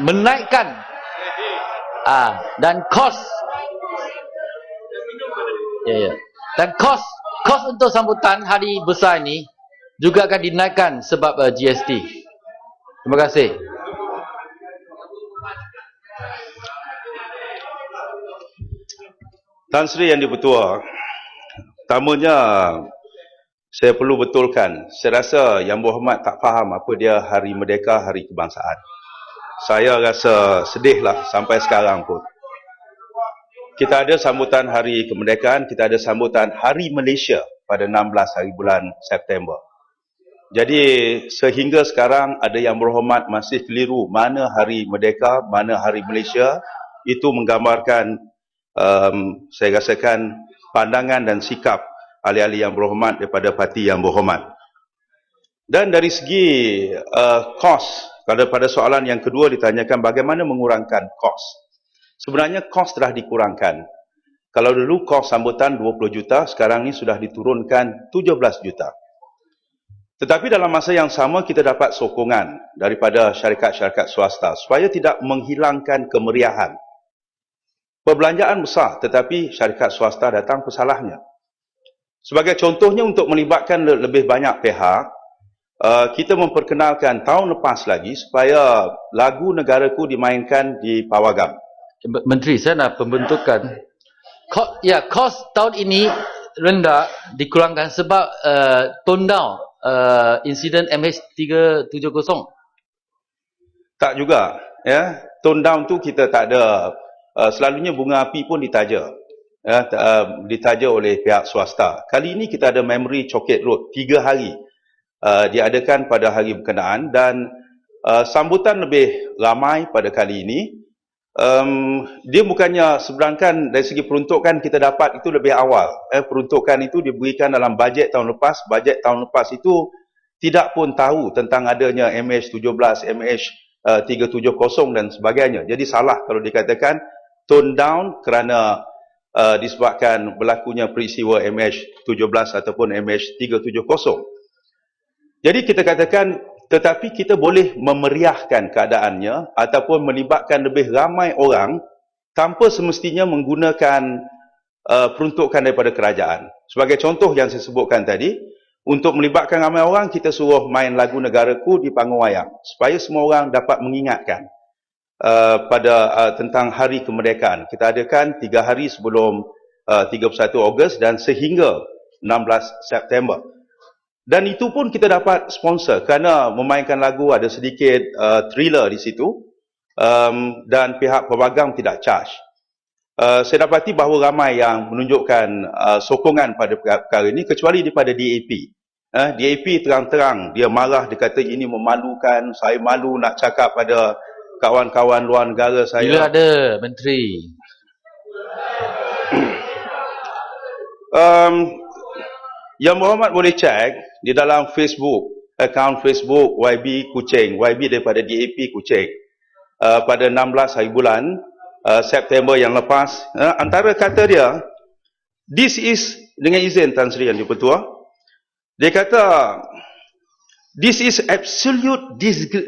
menaikkan dan kos dan kos untuk sambutan hari besar ini juga akan dinaikkan sebab GST. Terima kasih. Tan Sri Yang di-Pertua, pertamanya saya perlu betulkan, saya rasa Yang Berhormat tak faham apa dia Hari Merdeka, Hari Kebangsaan. Saya rasa sedihlah sampai sekarang pun. Kita ada sambutan Hari Kemerdekaan, kita ada sambutan Hari Malaysia pada 16 hari bulan September. Jadi sehingga sekarang ada Yang Berhormat masih keliru mana Hari Merdeka, mana Hari Malaysia. Itu menggambarkan saya rasakan pandangan dan sikap ahli-ahli yang berhormat daripada parti yang berhormat. Dan dari segi kos, pada soalan yang kedua ditanyakan bagaimana mengurangkan kos. Sebenarnya kos telah dikurangkan. Kalau dulu kos sambutan 20 juta, sekarang ni sudah diturunkan 17 juta. Tetapi dalam masa yang sama kita dapat sokongan daripada syarikat-syarikat swasta supaya tidak menghilangkan kemeriahan. Perbelanjaan besar tetapi syarikat swasta datang pesalahnya. Sebagai contohnya untuk melibatkan lebih banyak pihak, kita memperkenalkan tahun lepas lagi supaya lagu Negaraku dimainkan di Pawagam. Menteri, saya nak pembentukan. Kos tahun ini rendah dikurangkan sebab tone down insiden MH370. Tak juga, ya. Tone down tu kita tak ada. Selalunya bunga api pun ditaja, ya, ditaja oleh pihak swasta. Kali ini kita ada Memory Chocolate Road 3 hari diadakan pada hari berkenaan dan sambutan lebih ramai pada kali ini. Dia bukannya seberangkan dari segi peruntukan kita dapat itu lebih awal. Peruntukan itu diberikan dalam bajet tahun lepas. Bajet tahun lepas itu tidak pun tahu tentang adanya MH17, MH370 dan sebagainya. Jadi salah kalau dikatakan tone down kerana disebabkan berlakunya peristiwa MH17 ataupun MH370. Jadi kita katakan tetapi kita boleh memeriahkan keadaannya ataupun melibatkan lebih ramai orang tanpa semestinya menggunakan peruntukan daripada kerajaan. Sebagai contoh yang saya sebutkan tadi, untuk melibatkan ramai orang, kita suruh main lagu Negaraku di panggung wayang supaya semua orang dapat mengingatkan tentang Hari Kemerdekaan. Kita adakan 3 hari sebelum 31 Ogos dan sehingga 16 September. Dan itu pun kita dapat sponsor kerana memainkan lagu ada sedikit thriller di situ dan pihak Pawagam tidak charge. Saya dapati bahawa ramai yang menunjukkan sokongan pada perkara ini kecuali daripada DAP. DAP terang-terang dia marah, dia kata ini memalukan, saya malu nak cakap pada kawan-kawan luar negara saya. Bila ada Menteri? Yang berhormat boleh cek di dalam Facebook, akaun Facebook YB Kuching, YB daripada DAP Kuching, pada 16 hari bulan September yang lepas. Antara kata dia, this is, dengan izin Tan Sri Yang Di-Pertua, dia kata, this is absolute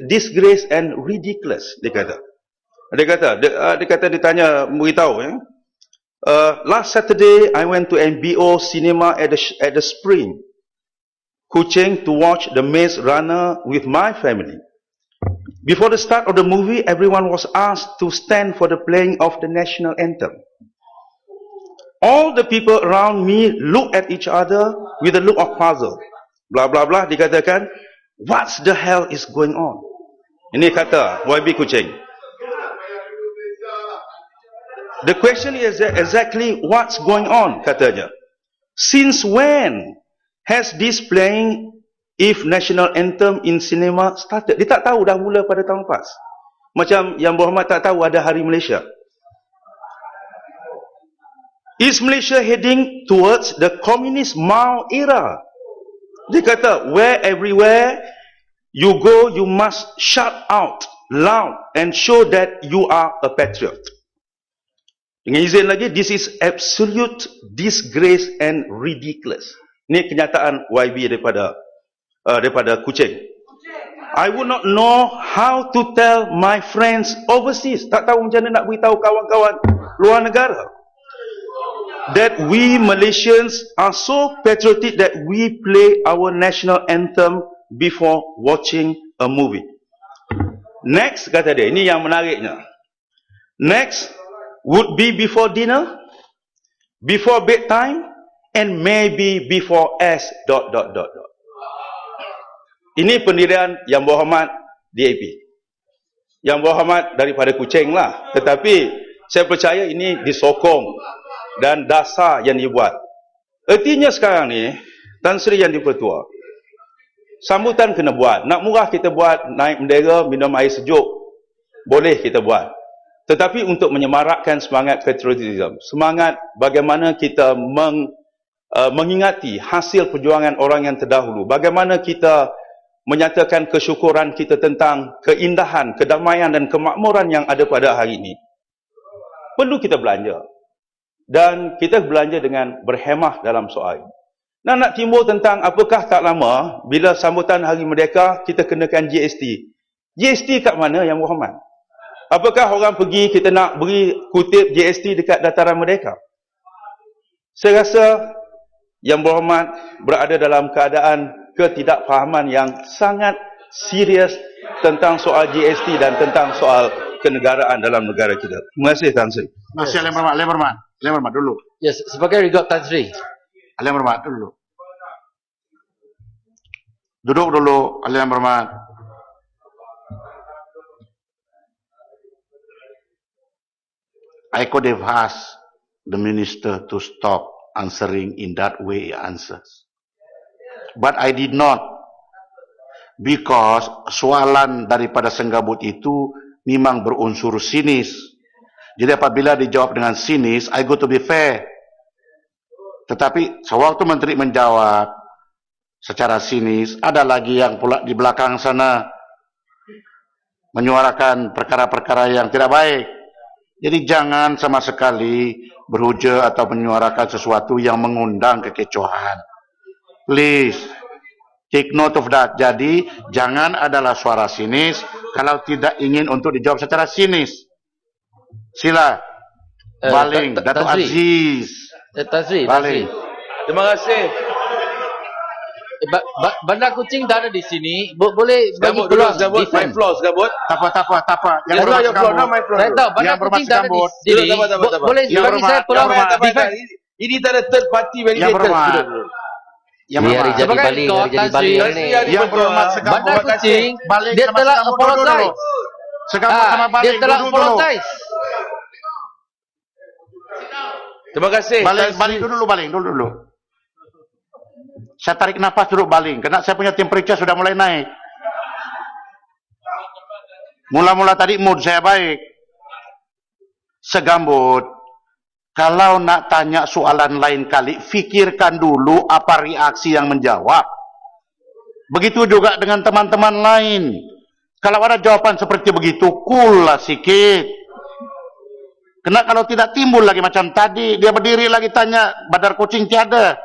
disgrace and ridiculous, dia kata. Dia tanya, beritahu, last Saturday, I went to MBO Cinema at the Spring, Kuching, to watch The Maze Runner with my family. Before the start of the movie, everyone was asked to stand for the playing of the national anthem. All the people around me looked at each other with a look of puzzle. Blah blah blah. Dikatakan, what the hell is going on? Ini kata YB Kuching. The question is exactly what's going on, katanya. Since when has this playing if national anthem in cinema started? Dia tak tahu dah mula pada tahun lepas. Macam yang berhormat tak tahu ada Hari Malaysia. Is Malaysia heading towards the communist Mao era? Dia kata, where everywhere you go, you must shout out loud and show that you are a patriot. Dengan izin lagi, this is absolute disgrace and ridiculous. Ini kenyataan YB daripada Kuching. I would not know how to tell my friends overseas. Tak tahu macam mana nak beritahu kawan-kawan luar negara. That we Malaysians are so patriotic that we play our national anthem before watching a movie. Next, kata dia, ini yang menariknya. Next would be before dinner, before bedtime, and maybe before S... Ini pendirian yang berhormat DAP. Yang berhormat daripada Kuching lah. Tetapi saya percaya ini disokong dan dasar yang dibuat. Artinya sekarang ni, Tan Sri Yang Di-Pertua, sambutan kena buat. Nak murah kita buat, naik bendera, minum air sejuk, boleh kita buat. tetapi untuk menyemarakkan semangat patriotism, semangat bagaimana kita mengingati hasil perjuangan orang yang terdahulu, bagaimana kita menyatakan kesyukuran kita tentang keindahan, kedamaian dan kemakmuran yang ada pada hari ini. Perlu kita belanja. Dan kita belanja dengan berhemah dalam soal ini. Nak timbul tentang apakah tak lama, bila sambutan Hari Merdeka, kita kenakan GST. GST kat mana Yang Berhormat? Apakah orang pergi, kita nak beri kutip GST dekat dataran Merdeka? Saya rasa Yang Berhormat berada dalam keadaan ketidakfahaman yang sangat serius tentang soal GST dan tentang soal kenegaraan dalam negara kita. Terima kasih, Tan Sri. Terima kasih, Yang Berhormat dulu. Yes, sebagai regard Tan Sri. Yang Berhormat dulu. Duduk dulu, Yang Berhormat. I could have asked the minister to stop answering in that way he answers. But I did not. Because soalan daripada Senggabut itu memang berunsur sinis. Jadi apabila dijawab dengan sinis, I go to be fair. Tetapi sewaktu menteri menjawab secara sinis, ada lagi yang pula di belakang sana menyuarakan perkara-perkara yang tidak baik. Jadi jangan sama sekali berhujah atau menyuarakan sesuatu yang mengundang kekecohan. Please, take note of that. Jadi, jangan adalah suara sinis kalau tidak ingin untuk dijawab secara sinis. Sila. Baling. Datuk Aziz. Tan Sri. Baling. Terima kasih. Bandar Kuching tak ada di sini. Boleh bagi Gabut dulu, Gabut. My floor, Gabut. Tak apa. Yang Berhormat Gabut. Not my floor. Saya tahu Bandar Kuching tak ada di sini. Boleh bagi saya peluang defend. Ini tak ada third party Yang Berhormat. Yang Berhormat. Sebagai rekod Tan Sri. Yang Berhormat Bandar Kuching, dia telah apologize. Dia telah apologize. Terima kasih. Baling dulu. Saya tarik nafas duduk baling. Kerana saya punya temperature sudah mulai naik. Mula-mula tadi mood saya baik. Segambut. Kalau nak tanya soalan lain kali, fikirkan dulu apa reaksi yang menjawab. Begitu juga dengan teman-teman lain. Kalau ada jawaban seperti begitu, cool lah sikit. Kena kalau tidak timbul lagi macam tadi, dia berdiri lagi tanya, Bandar Kuching tiada.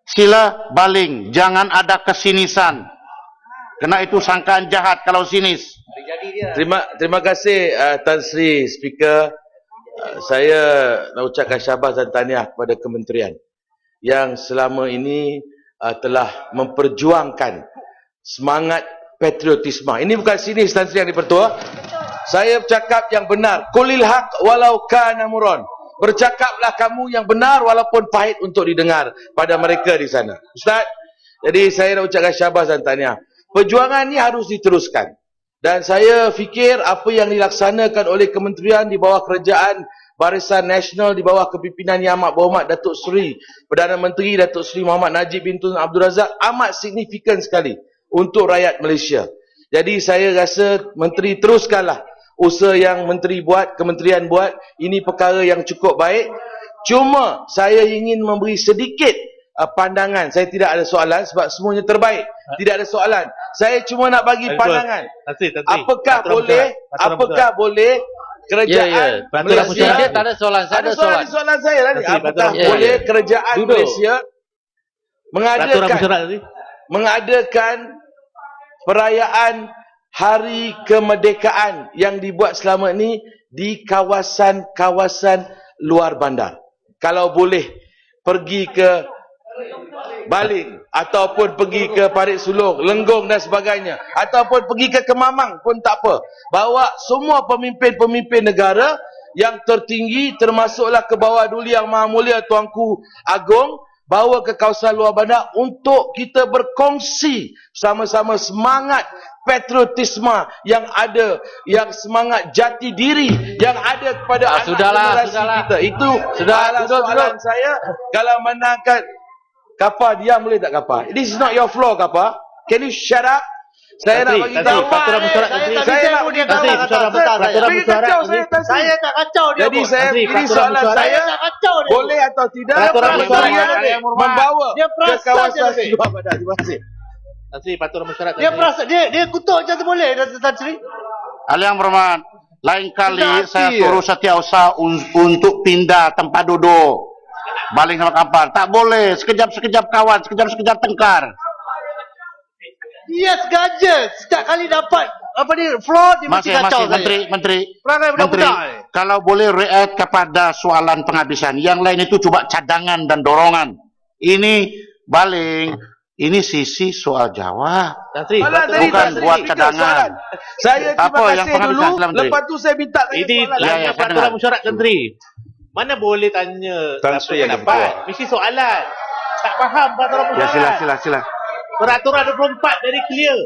Sila baling, jangan ada kesinisan. Kena itu sangkaan jahat kalau sinis. Terima kasih Tan Sri Speaker. Saya nak ucapkan syabas dan tahniah kepada kementerian yang selama ini telah memperjuangkan semangat patriotisme. Ini bukan sinis, Tan Sri yang dipertua. Saya bercakap yang benar. Qulil haq walau kana muron. Bercakaplah kamu yang benar walaupun pahit untuk didengar pada mereka di sana. Ustaz, jadi saya nak ucapkan syabas dan tahniah. Perjuangan ini harus diteruskan. Dan saya fikir apa yang dilaksanakan oleh kementerian di bawah kerajaan Barisan Nasional di bawah kepimpinan Yang Amat Berhormat Datuk Seri Perdana Menteri Datuk Seri Muhammad Najib bin Tun Abdul Razak amat signifikan sekali untuk rakyat Malaysia. Jadi saya rasa menteri teruskanlah usaha yang menteri buat, kementerian buat. Ini perkara yang cukup baik. Cuma saya ingin memberi sedikit pandangan. Saya tidak ada soalan sebab semuanya terbaik. Tidak ada soalan. Saya cuma nak bagi pandangan. Apakah boleh kerajaan Malaysia, dia tak ada soalan. Saya ada soalan saya tadi. Apakah boleh kerajaan Malaysia mengadakan perayaan Hari Kemerdekaan yang dibuat selama ini di kawasan-kawasan luar bandar? Kalau boleh pergi ke Baling ataupun pergi ke Parit Sulong, Lenggong dan sebagainya, ataupun pergi ke Kemamang pun tak apa. Bawa semua pemimpin-pemimpin negara yang tertinggi termasuklah ke bawah Duli Yang Maha Mulia Tuanku Agong, bawa ke kawasan luar bandar untuk kita berkongsi sama-sama semangat patriotisme yang ada, yang semangat jati diri yang ada kepada anak generasi kita. Itu soalan saya. Kalau menangkan Kapa diam boleh tak Kapa? This is not your floor Kapa. Can you shut up? Saya nak bagi tahu. Peraturan mesyuarat Tan Sri. Saya nak bagi tahu. Peraturan Bagi mesyuarat kacau Tan Sri. saya Tan Sri. Saya tak kacau dia. Jadi saya ini peraturan soalan mesyuarat. saya boleh atau tidak Peraturan mesyuarat membawa ke kawasan Luar Badan. Terima kasih. Tan Sri, peraturan mesyuarat Tan Sri. dia kutuk macam tu boleh Tan Sri. Ahli yang berhormat, lain kali saya suruh Setiausaha untuk pindah tempat duduk. Baling sama kapal. Tak boleh. Sekejap-sekejap kawan, sekejap-sekejap tengkar. Dia sengaja. Setiap kali dapat apa ni floor dia mesti kacau saya. Menteri. Perangai budak-budak ni. Kalau boleh react kepada soalan penghabisan. Yang lain itu coba cadangan dan dorongan. Ini baling. Ini sisi soal jawab. Bukan buat cadangan. Saya terima kasih dulu. Lepas tu saya minta ini peraturan mesyuarat Tan Sri. Mana boleh tanya Tan Sri yang pendapat. Mesti soalan. Tak faham peraturan mesyuarat. Ya sila. Peraturan 24 dari clear.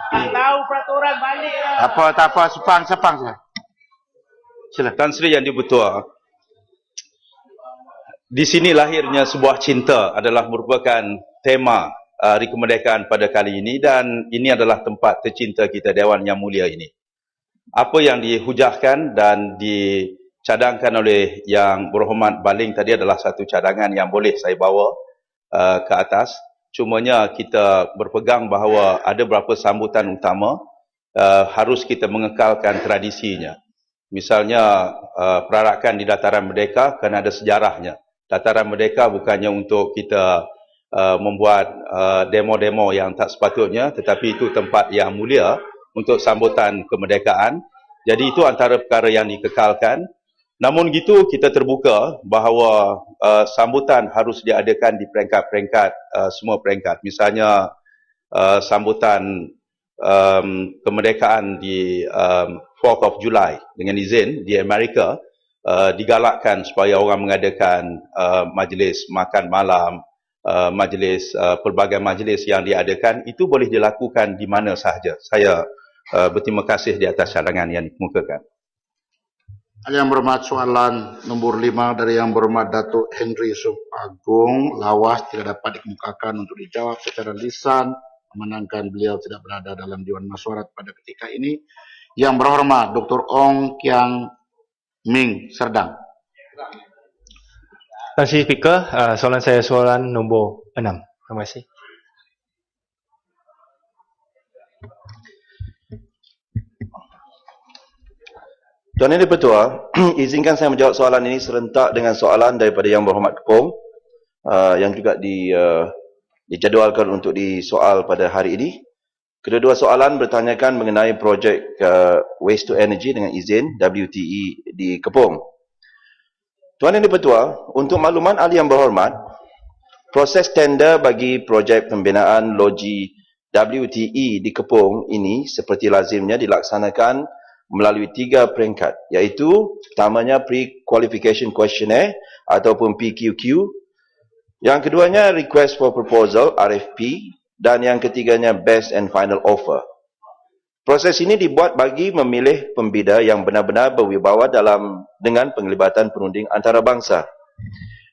Tak tahu peraturan balik lah. Tak apa, sepang saja. Sila. Tan Sri Yang di-Pertua, di sini lahirnya sebuah cinta adalah merupakan tema Hari Kemerdekaan pada kali ini, dan ini adalah tempat tercinta kita, Dewan Yang Mulia ini. Apa yang dihujahkan dan dicadangkan oleh Yang Berhormat Baling tadi adalah satu cadangan yang boleh saya bawa ke atas. Cumanya kita berpegang bahawa ada beberapa sambutan utama harus kita mengekalkan tradisinya. Misalnya perarakan di Dataran Merdeka kerana ada sejarahnya. Dataran Merdeka bukannya untuk kita membuat demo-demo yang tak sepatutnya, tetapi itu tempat yang mulia untuk sambutan kemerdekaan. Jadi itu antara perkara yang dikekalkan. Namun gitu kita terbuka bahawa sambutan harus diadakan di peringkat-peringkat, semua peringkat. Misalnya sambutan kemerdekaan di 4th of July dengan izin di Amerika, digalakkan supaya orang mengadakan majlis makan malam, majlis, pelbagai majlis yang diadakan, itu boleh dilakukan di mana sahaja. Saya berterima kasih di atas cadangan yang dikemukakan. Yang berhormat, soalan nombor 5 dari Yang Berhormat Datuk Henry Yusof Agong, lawas tidak dapat dikemukakan untuk dijawab secara lisan, memandangkan beliau tidak berada dalam Dewan Mesyuarat pada ketika ini. Yang berhormat Dr. Ong Kiang Ming Serdang. Terima kasih Speaker. Soalan saya soalan nombor 6. Terima kasih. Tuan Yang di-Pertua, izinkan saya menjawab soalan ini serentak dengan soalan daripada Yang Berhormat Kepong yang juga dijadualkan untuk disoal pada hari ini. Kedua-dua soalan bertanyakan mengenai projek Waste to Energy dengan izin WTE di Kepong. Tuan Yang di-Pertua, untuk makluman ahli Yang Berhormat, proses tender bagi projek pembinaan loji WTE di Kepong ini seperti lazimnya dilaksanakan melalui 3 peringkat, iaitu pertamanya Pre-Qualification Questionnaire ataupun PQQ, yang keduanya Request for Proposal RFP, dan yang ketiganya Best and Final Offer. Proses ini dibuat bagi memilih pembida yang benar-benar berwibawa dengan penglibatan perunding antarabangsa.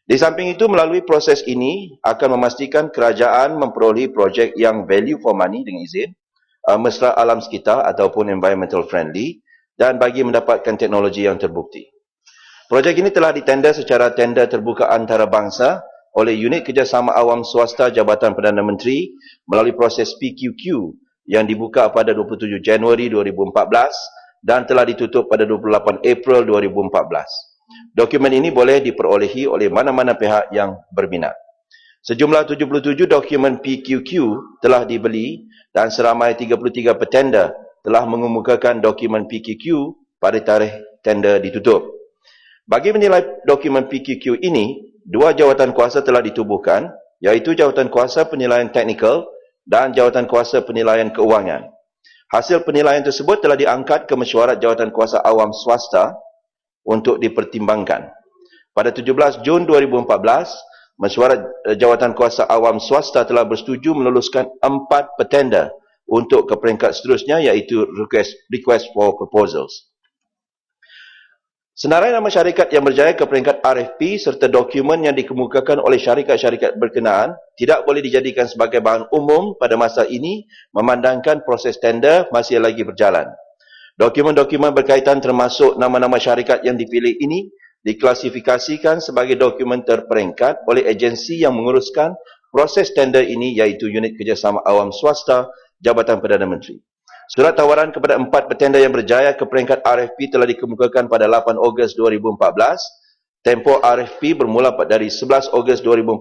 Di samping itu, melalui proses ini akan memastikan kerajaan memperoleh projek yang value for money dengan izin, mesra alam sekitar ataupun environmental friendly, dan bagi mendapatkan teknologi yang terbukti. Projek ini telah ditender secara tender terbuka antarabangsa oleh Unit Kerjasama Awam Swasta Jabatan Perdana Menteri melalui proses PQQ yang dibuka pada 27 Januari 2014 dan telah ditutup pada 28 April 2014. Dokumen ini boleh diperolehi oleh mana-mana pihak yang berminat. Sejumlah 77 dokumen PQQ telah dibeli dan seramai 33 petender telah mengemukakan dokumen PQQ pada tarikh tender ditutup. Bagi menilai dokumen PQQ ini, 2 jawatan kuasa telah ditubuhkan, iaitu Jawatan Kuasa Penilaian Teknikal dan Jawatan Kuasa Penilaian Keuangan. Hasil penilaian tersebut telah diangkat ke Mesyuarat Jawatan Kuasa Awam Swasta untuk dipertimbangkan. Pada 17 Jun 2014, Mesyuarat Jawatan Kuasa Awam Swasta telah bersetuju meluluskan 4 petender untuk ke peringkat seterusnya, iaitu request for proposals. Senarai nama syarikat yang berjaya ke peringkat RFP serta dokumen yang dikemukakan oleh syarikat-syarikat berkenaan tidak boleh dijadikan sebagai bahan umum pada masa ini memandangkan proses tender masih lagi berjalan. Dokumen-dokumen berkaitan termasuk nama-nama syarikat yang dipilih ini diklasifikasikan sebagai dokumen terperingkat oleh agensi yang menguruskan proses tender ini iaitu Unit Kerjasama Awam Swasta Jabatan Perdana Menteri. Surat tawaran kepada 4 petender yang berjaya ke peringkat RFP telah dikemukakan pada 8 Ogos 2014. Tempoh RFP bermula dari 11 Ogos 2014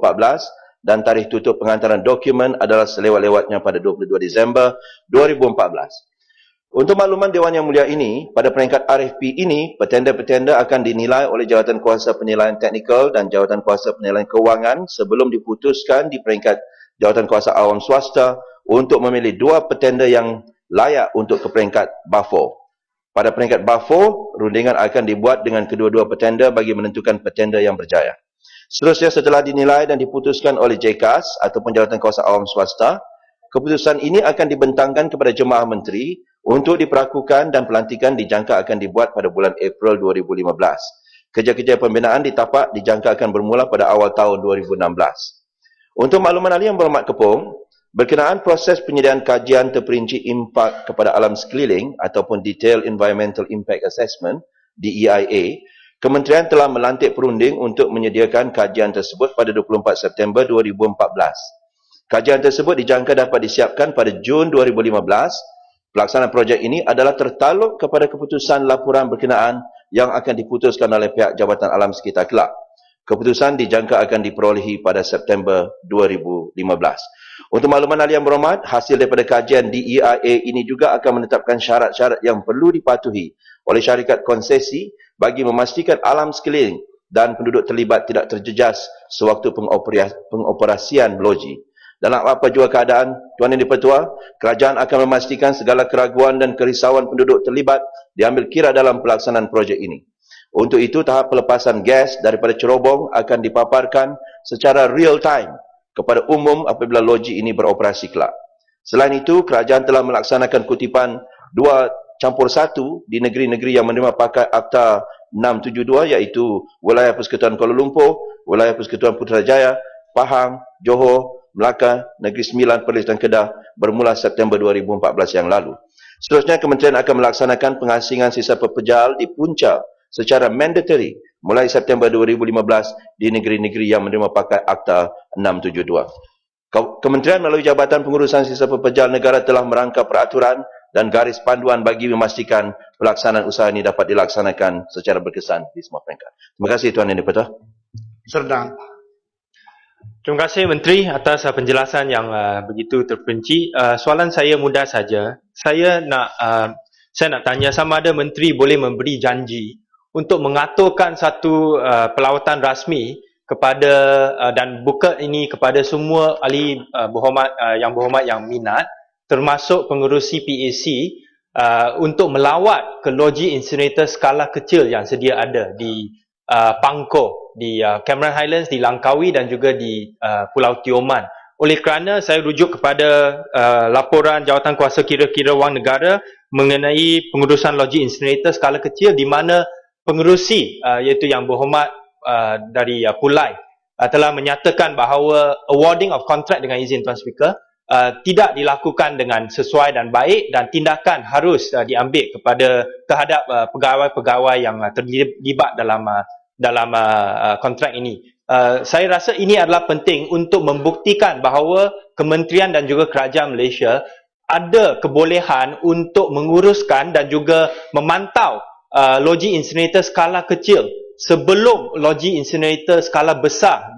dan tarikh tutup penghantaran dokumen adalah selewat-lewatnya pada 22 Disember 2014. Untuk makluman Dewan Yang Mulia ini, pada peringkat RFP ini, petender-petender akan dinilai oleh Jawatan Kuasa Penilaian Teknikal dan Jawatan Kuasa Penilaian Kewangan sebelum diputuskan di peringkat Jawatan Kuasa Awam Swasta untuk memilih 2 petender yang layak untuk ke peringkat BAFO. Pada peringkat BAFO, rundingan akan dibuat dengan kedua-dua petender bagi menentukan petender yang berjaya. Seterusnya setelah dinilai dan diputuskan oleh JKAS ataupun Jawatan Kuasa Awam Swasta, keputusan ini akan dibentangkan kepada Jemaah Menteri untuk diperakukan dan pelantikan dijangka akan dibuat pada bulan April 2015. Kerja-kerja pembinaan di tapak dijangka akan bermula pada awal tahun 2016. Untuk makluman ahli yang berhormat Kepong, berkenaan proses penyediaan kajian terperinci impak kepada alam sekeliling ataupun Detailed Environmental Impact Assessment, DEIA, Kementerian telah melantik perunding untuk menyediakan kajian tersebut pada 24 September 2014. Kajian tersebut dijangka dapat disiapkan pada Jun 2015. Pelaksanaan projek ini adalah tertaluk kepada keputusan laporan berkenaan yang akan diputuskan oleh pihak Jabatan Alam Sekitar kelak. Keputusan dijangka akan diperolehi pada September 2015. Untuk makluman ahli yang berhormat, hasil daripada kajian DEIA ini juga akan menetapkan syarat-syarat yang perlu dipatuhi oleh syarikat konsesi bagi memastikan alam sekeliling dan penduduk terlibat tidak terjejas sewaktu pengoperasian loji. Dalam apa jua keadaan, Tuan Yang Di-Pertua, kerajaan akan memastikan segala keraguan dan kerisauan penduduk terlibat diambil kira dalam pelaksanaan projek ini. Untuk itu, tahap pelepasan gas daripada cerobong akan dipaparkan secara real time kepada umum apabila loji ini beroperasi kelak. Selain itu, kerajaan telah melaksanakan kutipan 2+1 di negeri-negeri yang menerima pakai Akta 672 iaitu Wilayah Persekutuan Kuala Lumpur, Wilayah Persekutuan Putrajaya, Pahang, Johor, Melaka, Negeri Sembilan, Perlis dan Kedah bermula September 2014 yang lalu. Seterusnya, Kementerian akan melaksanakan pengasingan sisa pepejal di punca secara mandatory mulai September 2015 di negeri-negeri yang menerima pakai Akta 672. Kementerian melalui Jabatan Pengurusan Sisa Pepejal Negara telah merangka peraturan dan garis panduan bagi memastikan pelaksanaan usaha ini dapat dilaksanakan secara berkesan di semua peringkat. Terima kasih Tuan Yang Di-Pertua. Serdang. Terima kasih Menteri atas penjelasan yang begitu terperinci. Soalan saya mudah saja. Saya nak tanya sama ada Menteri boleh memberi janji untuk mengaturkan satu pelawatan rasmi kepada dan buka ini kepada semua ahli berhormat yang minat, termasuk pengerusi PAC untuk melawat ke loji incinerator skala kecil yang sedia ada di Pangkor, di Cameron Highlands, di Langkawi dan juga di Pulau Tioman. Oleh kerana saya rujuk kepada laporan Jawatan Kuasa Kira-kira Wang Negara mengenai pengurusan loji incinerator skala kecil di mana pengerusi iaitu Yang Berhormat dari Pulai telah menyatakan bahawa awarding of contract dengan izin Tuan Speaker tidak dilakukan dengan sesuai dan baik dan tindakan harus diambil terhadap pegawai-pegawai yang terlibat dalam kontrak ini. Saya rasa ini adalah penting untuk membuktikan bahawa Kementerian dan juga Kerajaan Malaysia ada kebolehan untuk menguruskan dan juga memantau loji incinerator skala kecil sebelum loji incinerator skala besar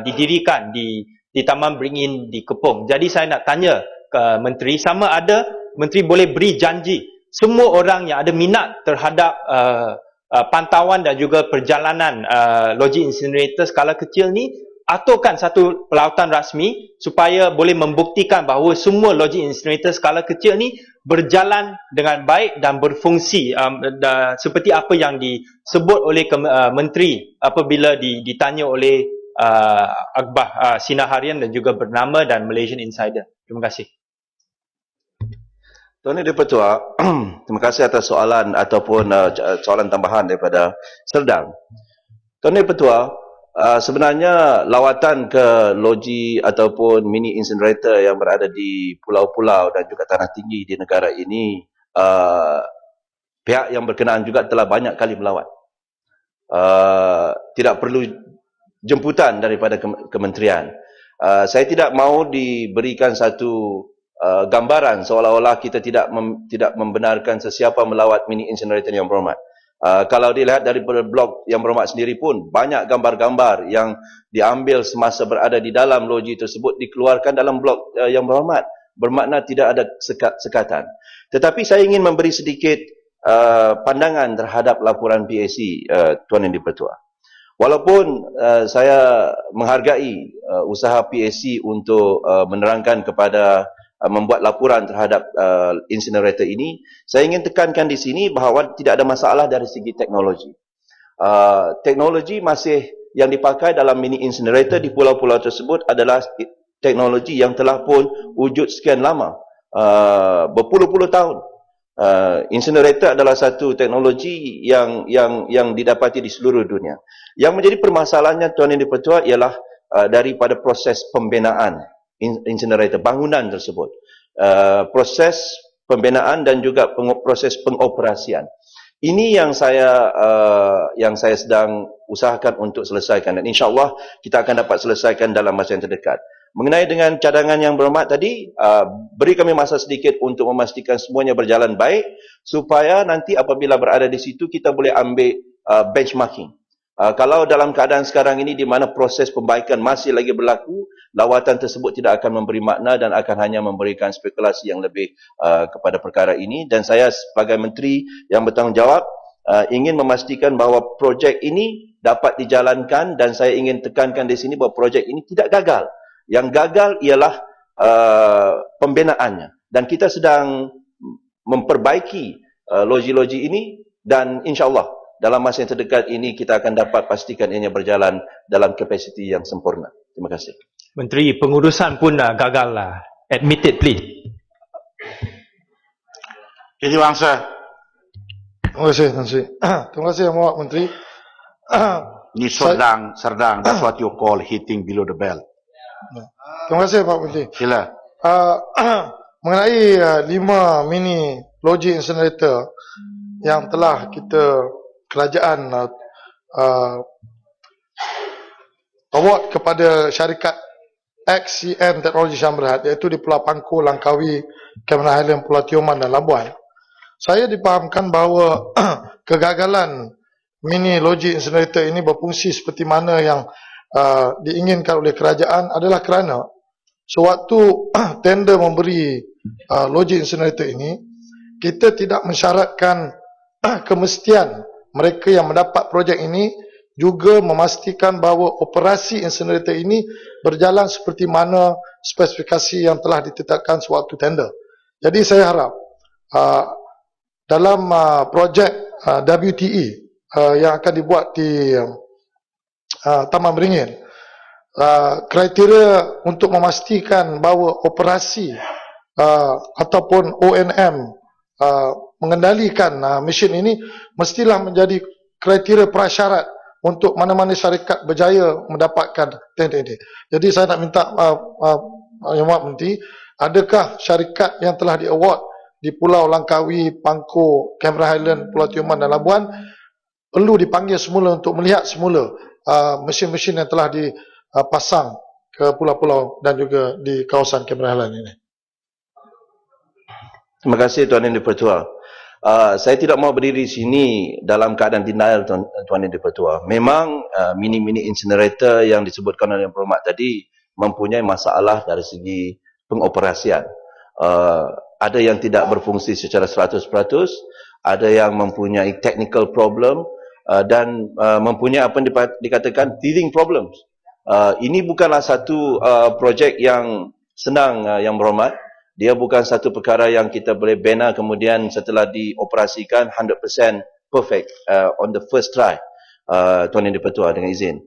didirikan di Taman Beringin di Kepong. Jadi saya nak tanya ke Menteri, sama ada Menteri boleh beri janji semua orang yang ada minat terhadap pantauan dan juga perjalanan loji incinerator skala kecil ni, aturkan satu pelawatan rasmi supaya boleh membuktikan bahawa semua loji incinerator skala kecil ni berjalan dengan baik dan berfungsi seperti apa yang disebut oleh Menteri apabila ditanya oleh Akhbar Sinar Harian dan juga Bernama dan Malaysian Insider. Terima kasih. Tuan Yang Di-Pertua, terima kasih atas soalan ataupun soalan tambahan daripada Serdang. Tuan Yang Di-Pertua, sebenarnya lawatan ke loji ataupun mini incinerator yang berada di pulau-pulau dan juga tanah tinggi di negara ini, pihak yang berkenaan juga telah banyak kali melawat. Tidak perlu jemputan daripada kementerian. Saya tidak mahu diberikan satu gambaran seolah-olah kita tidak membenarkan sesiapa melawat mini incinerator Yang Berhormat. Kalau dilihat daripada blog Yang Berhormat sendiri pun, banyak gambar-gambar yang diambil semasa berada di dalam loji tersebut dikeluarkan dalam blog Yang Berhormat. Bermakna tidak ada sekatan. Tetapi saya ingin memberi sedikit pandangan terhadap laporan PAC, Tuan Yang Di-Pertua. Walaupun saya menghargai usaha PAC untuk menerangkan kepada membuat laporan terhadap incinerator ini, saya ingin tekankan di sini bahawa tidak ada masalah dari segi teknologi. Teknologi masih yang dipakai dalam mini incinerator di pulau-pulau tersebut adalah teknologi yang telah pun wujud sekian lama, berpuluh-puluh tahun. Incinerator adalah satu teknologi yang didapati di seluruh dunia. Yang menjadi permasalahannya, Tuan Yang Di-Pertua, ialah daripada proses pembinaan incinerator, bangunan tersebut, proses pembinaan dan juga proses pengoperasian. Ini yang saya sedang usahakan untuk selesaikan, dan insya-Allah kita akan dapat selesaikan dalam masa yang terdekat. Mengenai dengan cadangan Yang Berhormat tadi, beri kami masa sedikit untuk memastikan semuanya berjalan baik, supaya nanti apabila berada di situ kita boleh ambil benchmarking. Kalau dalam keadaan sekarang ini di mana proses pembaikan masih lagi berlaku, lawatan tersebut tidak akan memberi makna dan akan hanya memberikan spekulasi yang lebih kepada perkara ini. Dan saya sebagai menteri yang bertanggungjawab ingin memastikan bahawa projek ini dapat dijalankan, dan saya ingin tekankan di sini bahawa projek ini tidak gagal. Yang gagal ialah pembinaannya, dan kita sedang memperbaiki loji-loji ini, dan insya-Allah dalam masa yang terdekat ini kita akan dapat pastikan ianya berjalan dalam kapasiti yang sempurna. Terima kasih. Menteri, pengurusan pun gagal lah. Admitted, please. Jadi bangsa. Terima kasih, Tan Sri. Terima kasih Yang Berhormat Menteri. Ni Serdang, that's what you call hitting below the belt. Terima kasih Pak Menteri. Sila. Mengenai 5 mini loji incinerator yang telah kerajaan award kepada syarikat XCM Teknologi Sdn Bhd, iaitu di Pulau Pangkor, Langkawi, Cameron Highland, Pulau Tioman dan Labuan. Saya dipahamkan bahawa kegagalan mini loji incinerator ini berfungsi seperti mana yang diinginkan oleh kerajaan adalah kerana sewaktu tender memberi loji incinerator ini, kita tidak mensyaratkan kemestian mereka yang mendapat projek ini juga memastikan bahawa operasi incinerator ini berjalan seperti mana spesifikasi yang telah ditetapkan sewaktu tender. Jadi saya harap dalam projek WTE yang akan dibuat di Taman Beringin, kriteria untuk memastikan bahawa operasi ataupun ONM mengendalikan mesin ini mestilah menjadi kriteria prasyarat untuk mana-mana syarikat berjaya mendapatkan tender ini. Jadi saya nak minta Yang Berhormat Menteri, adakah syarikat yang telah di-award di Pulau Langkawi, Pangkor, Cameron Highland, Pulau Tioman dan Labuan perlu dipanggil semula untuk melihat semula mesin-mesin yang telah dipasang ke pulau-pulau dan juga di kawasan Cameron Highland ini. Terima kasih Tuan Yang Di-Pertua. Saya tidak mahu berdiri di sini dalam keadaan denial, Tuan Yang Di-Pertua. Memang mini-mini incinerator yang disebutkan oleh Yang Berhormat tadi mempunyai masalah dari segi pengoperasian. Ada yang tidak berfungsi secara 100%, ada yang mempunyai technical problem, dan mempunyai apa yang dikatakan teething problems. Ini bukanlah satu projek yang senang, Yang Berhormat. Dia bukan satu perkara yang kita boleh bina kemudian setelah dioperasikan 100% perfect on the first try, Tuan Yang Di-Pertua, dengan izin.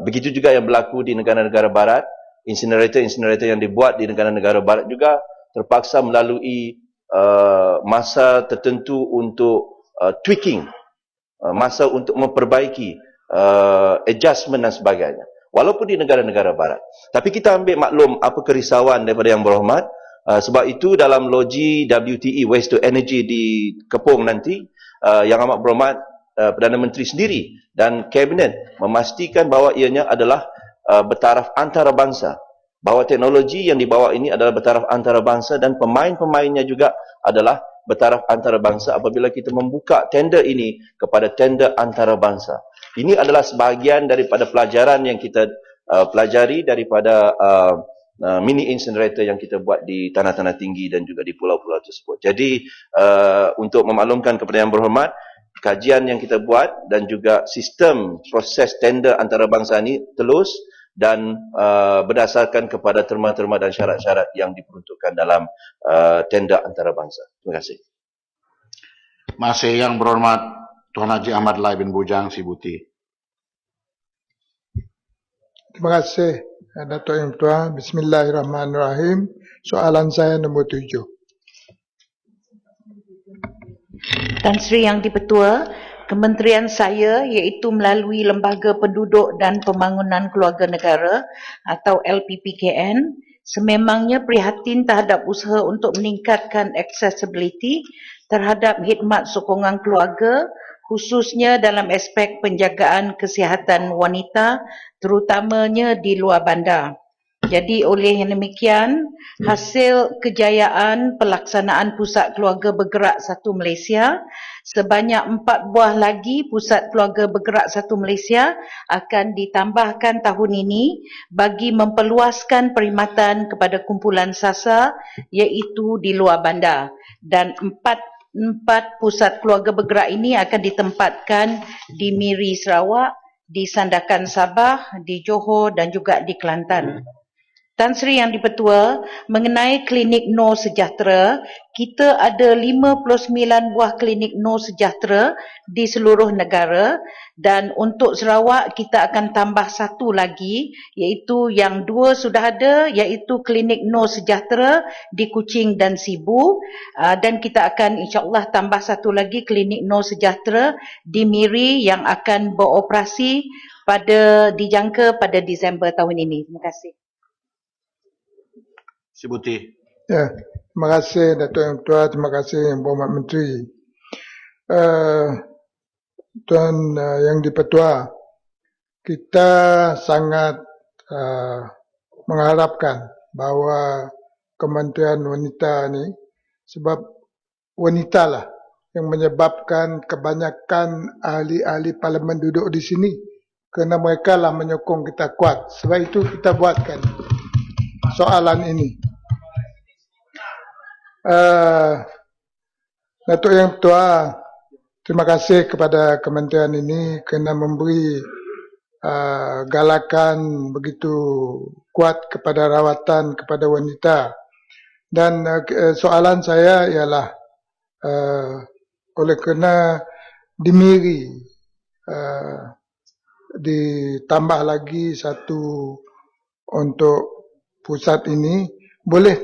Begitu juga yang berlaku di negara-negara barat. Incinerator yang dibuat di negara-negara barat juga terpaksa melalui masa tertentu untuk tweaking, masa untuk memperbaiki, adjustment dan sebagainya. Walaupun di negara-negara barat. Tapi kita ambil maklum apa kerisauan daripada Yang Berhormat. Sebab itu dalam logi WTE, Waste to Energy di Kepong nanti, Yang Amat Berhormat Perdana Menteri sendiri dan Kabinet memastikan bahawa ianya adalah bertaraf antarabangsa. Bahawa teknologi yang dibawa ini adalah bertaraf antarabangsa dan pemain-pemainnya juga adalah bertaraf antarabangsa apabila kita membuka tender ini kepada tender antarabangsa. Ini adalah sebahagian daripada pelajaran yang kita pelajari daripada mini incinerator yang kita buat di tanah-tanah tinggi dan juga di pulau-pulau tersebut. Jadi untuk memaklumkan kepada Yang Berhormat, kajian yang kita buat dan juga sistem proses tender antarabangsa ini telus dan berdasarkan kepada terma-terma dan syarat-syarat yang diperuntukkan dalam tender antarabangsa. Terima kasih. Masih Yang Berhormat Tuan Haji Ahmad Lai bin Bujang Sibuti. Terima kasih Datuk Yang Ketua. Bismillahirrahmanirrahim. Soalan saya nombor 7. Tan Sri Yang Dipertua, Kementerian saya iaitu melalui Lembaga Penduduk dan Pembangunan Keluarga Negara atau LPPKN sememangnya prihatin terhadap usaha untuk meningkatkan accessibility terhadap khidmat sokongan keluarga khususnya dalam aspek penjagaan kesihatan wanita terutamanya di luar bandar. Jadi oleh yang demikian, hasil kejayaan pelaksanaan Pusat Keluarga Bergerak 1 Malaysia, sebanyak 4 buah lagi Pusat Keluarga Bergerak 1 Malaysia akan ditambahkan tahun ini bagi memperluaskan perkhidmatan kepada kumpulan sasar iaitu di luar bandar. Dan 4 Pusat Keluarga Bergerak ini akan ditempatkan di Miri Sarawak, di Sandakan Sabah, di Johor dan juga di Kelantan. Tan Sri Yang Dipertua, mengenai klinik Nur Sejahtera, kita ada 59 buah klinik Nur Sejahtera di seluruh negara dan untuk Sarawak kita akan tambah 1 lagi iaitu yang 2 sudah ada iaitu klinik Nur Sejahtera di Kuching dan Sibu dan kita akan insya-Allah tambah 1 lagi klinik Nur Sejahtera di Miri yang akan beroperasi dijangka pada Disember tahun ini. Terima kasih. Sibuti. Ya, terima kasih Datuk Yang Ketua, terima kasih Yang Berhormat Menteri. Tuan Yang Dipertua, kita sangat mengharapkan bahawa Kementerian Wanita ni, sebab wanita lah yang menyebabkan kebanyakan ahli-ahli parlimen duduk di sini, kerana mereka lah menyokong kita kuat. Sebab itu kita buatkan soalan ini. Datuk Yang Ketua, terima kasih kepada kementerian ini kerana memberi galakan begitu kuat kepada rawatan kepada wanita. Dan soalan saya ialah oleh kerana di Miri ditambah lagi 1 untuk pusat ini, boleh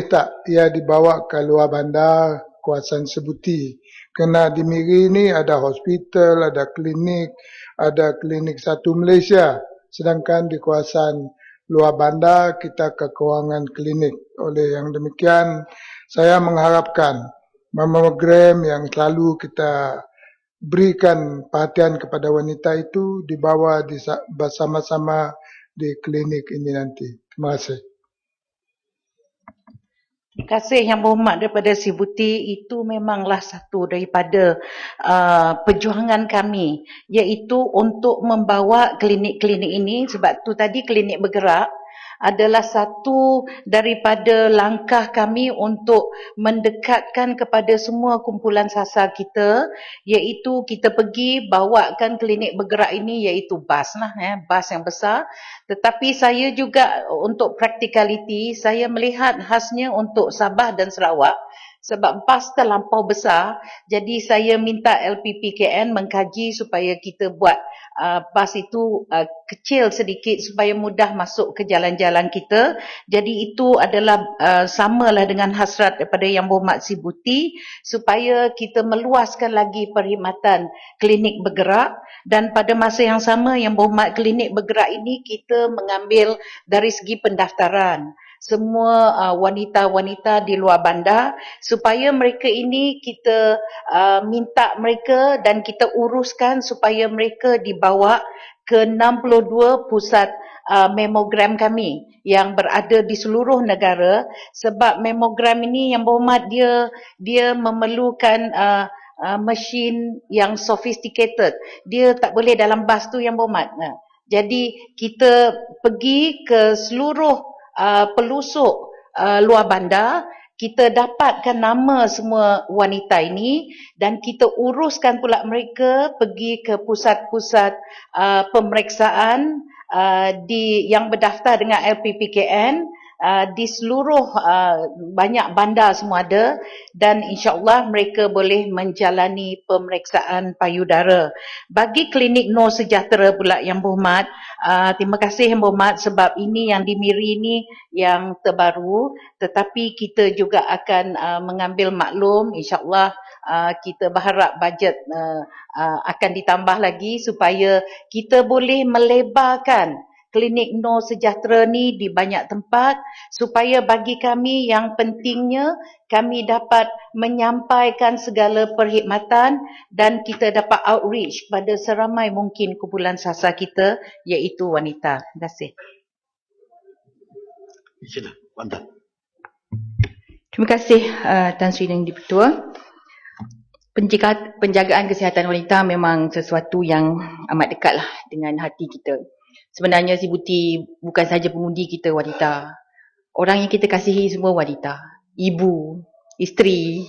tak ia dibawa ke luar bandar kawasan Sebuti? Kerana di Miri ini ada hospital, ada klinik 1 Malaysia. Sedangkan di kawasan luar bandar kita kekurangan klinik. Oleh yang demikian, saya mengharapkan program yang selalu kita berikan perhatian kepada wanita itu dibawa bersama-sama di klinik ini nanti. Terima kasih. Terima kasih Yang Berhormat daripada Sibuti. Itu memanglah satu daripada perjuangan kami iaitu untuk membawa klinik-klinik ini, sebab tu tadi klinik bergerak adalah satu daripada langkah kami untuk mendekatkan kepada semua kumpulan sasar kita, iaitu kita pergi bawakan klinik bergerak ini iaitu bas yang besar. Tetapi saya juga untuk practicality, saya melihat khasnya untuk Sabah dan Sarawak. sebab bas terlampau besar. Jadi saya minta LPPKN mengkaji supaya kita buat bas itu kecil sedikit supaya mudah masuk ke jalan-jalan kita. Jadi itu adalah samalah dengan hasrat daripada Yang Berhormat Si Buti supaya kita meluaskan lagi perkhidmatan klinik bergerak, dan pada masa yang sama Yang Berhormat klinik bergerak ini kita mengambil dari segi pendaftaran semua wanita-wanita di luar bandar supaya mereka ini kita minta mereka dan kita uruskan supaya mereka dibawa ke 62 pusat mamogram kami yang berada di seluruh negara, sebab mamogram ini Yang Berhormat dia memerlukan mesin yang sophisticated. Dia tak boleh dalam bas tu Yang Berhormat. Jadi kita pergi ke seluruh pelusuk luar bandar, kita dapatkan nama semua wanita ini dan kita uruskan pula mereka pergi ke pusat-pusat pemeriksaan yang berdaftar dengan LPPKN di seluruh banyak bandar semua ada, dan insya-Allah mereka boleh menjalani pemeriksaan payudara. Bagi klinik Nur Sejahtera pula Yang Berhormat, terima kasih Yang Berhormat sebab ini yang di Miri ini yang terbaru, tetapi kita juga akan mengambil maklum, insya-Allah kita berharap bajet akan ditambah lagi supaya kita boleh melebarkan klinik Nur Sejahtera ni di banyak tempat, supaya bagi kami yang pentingnya kami dapat menyampaikan segala perkhidmatan dan kita dapat outreach pada seramai mungkin kumpulan sasar kita iaitu wanita. Terima kasih. Sila, Wanda. Terima kasih Tan Sri dan Di-Pertua. Penjagaan kesihatan wanita memang sesuatu yang amat dekatlah dengan hati kita. Sebenarnya Si Buti bukan saja pengundi kita wanita. Orang yang kita kasihi semua wanita. Ibu, isteri,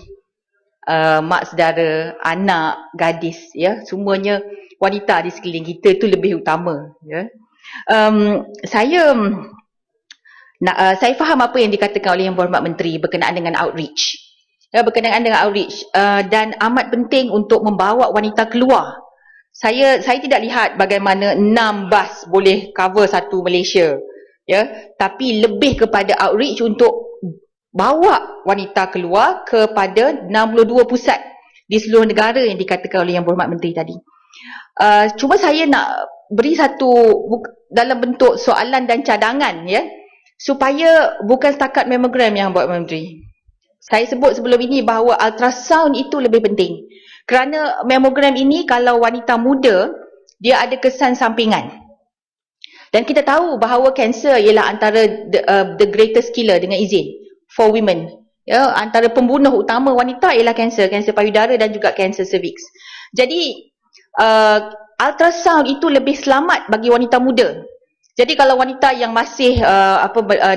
mak saudara, anak, gadis, ya, semuanya wanita di sekeliling kita itu lebih utama, ya. Saya faham apa yang dikatakan oleh Yang Berhormat Menteri berkenaan dengan outreach. Berkenaan dengan outreach dan amat penting untuk membawa wanita keluar. Saya tidak lihat bagaimana 6 bas boleh cover satu Malaysia, ya, tapi lebih kepada outreach untuk bawa wanita keluar kepada 62 pusat di seluruh negara yang dikatakan oleh Yang Berhormat Menteri tadi. Cuma saya nak beri satu dalam bentuk soalan dan cadangan, ya, supaya bukan setakat mamogram yang buat Menteri. Saya sebut sebelum ini bahawa ultrasound itu lebih penting. Kerana mamogram ini kalau wanita muda, dia ada kesan sampingan. Dan kita tahu bahawa kanser ialah antara the greatest killer dengan izin for women. Ya, antara pembunuh utama wanita ialah kanser payudara dan juga kanser cervix. Jadi ultrasound itu lebih selamat bagi wanita muda. Jadi kalau wanita yang masih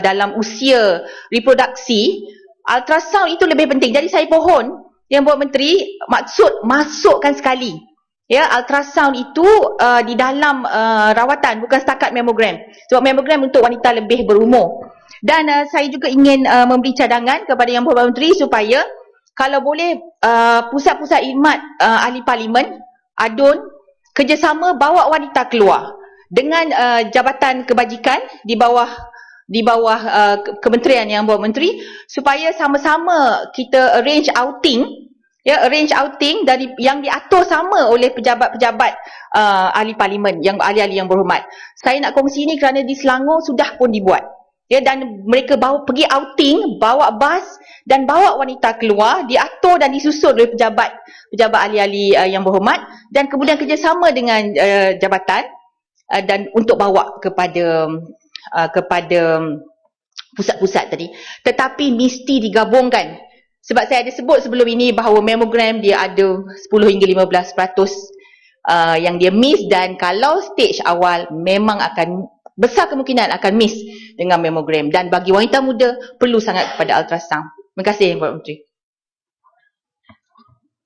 dalam usia reproduksi, ultrasound itu lebih penting. Jadi saya pohon Yang Berhormat Menteri maksud masukkan sekali, ya, ultrasound itu di dalam rawatan, bukan setakat mamogram. Sebab mamogram untuk wanita lebih berumur. Dan saya juga ingin memberi cadangan kepada Yang Berhormat Menteri supaya kalau boleh pusat-pusat khidmat ahli parlimen, ADUN, kerjasama bawa wanita keluar dengan Jabatan Kebajikan di bawah kementerian Yang Berhormat Menteri, supaya sama-sama kita arrange outing, ya, arrange outing dari yang diatur sama oleh pejabat-pejabat ahli parlimen, yang ahli-ahli yang berhormat. Saya nak kongsi ni kerana di Selangor sudah pun dibuat, ya, dan mereka pergi outing, bawa bas dan bawa wanita keluar, diatur dan disusun oleh pejabat ahli-ahli yang berhormat, dan kemudian kerjasama dengan jabatan dan untuk bawa kepada pusat-pusat tadi. Tetapi mesti digabungkan. Sebab saya ada sebut sebelum ini bahawa mamogram dia ada 10 hingga 15% yang dia miss, dan kalau stage awal memang akan besar kemungkinan akan miss dengan mamogram. Dan bagi wanita muda perlu sangat kepada ultrasound. Terima kasih Yang Berhormat Menteri.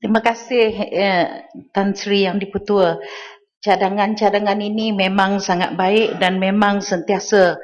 Terima kasih Tan Sri Yang Di-Pertua. cadangan-cadangan ini memang sangat baik dan memang sentiasa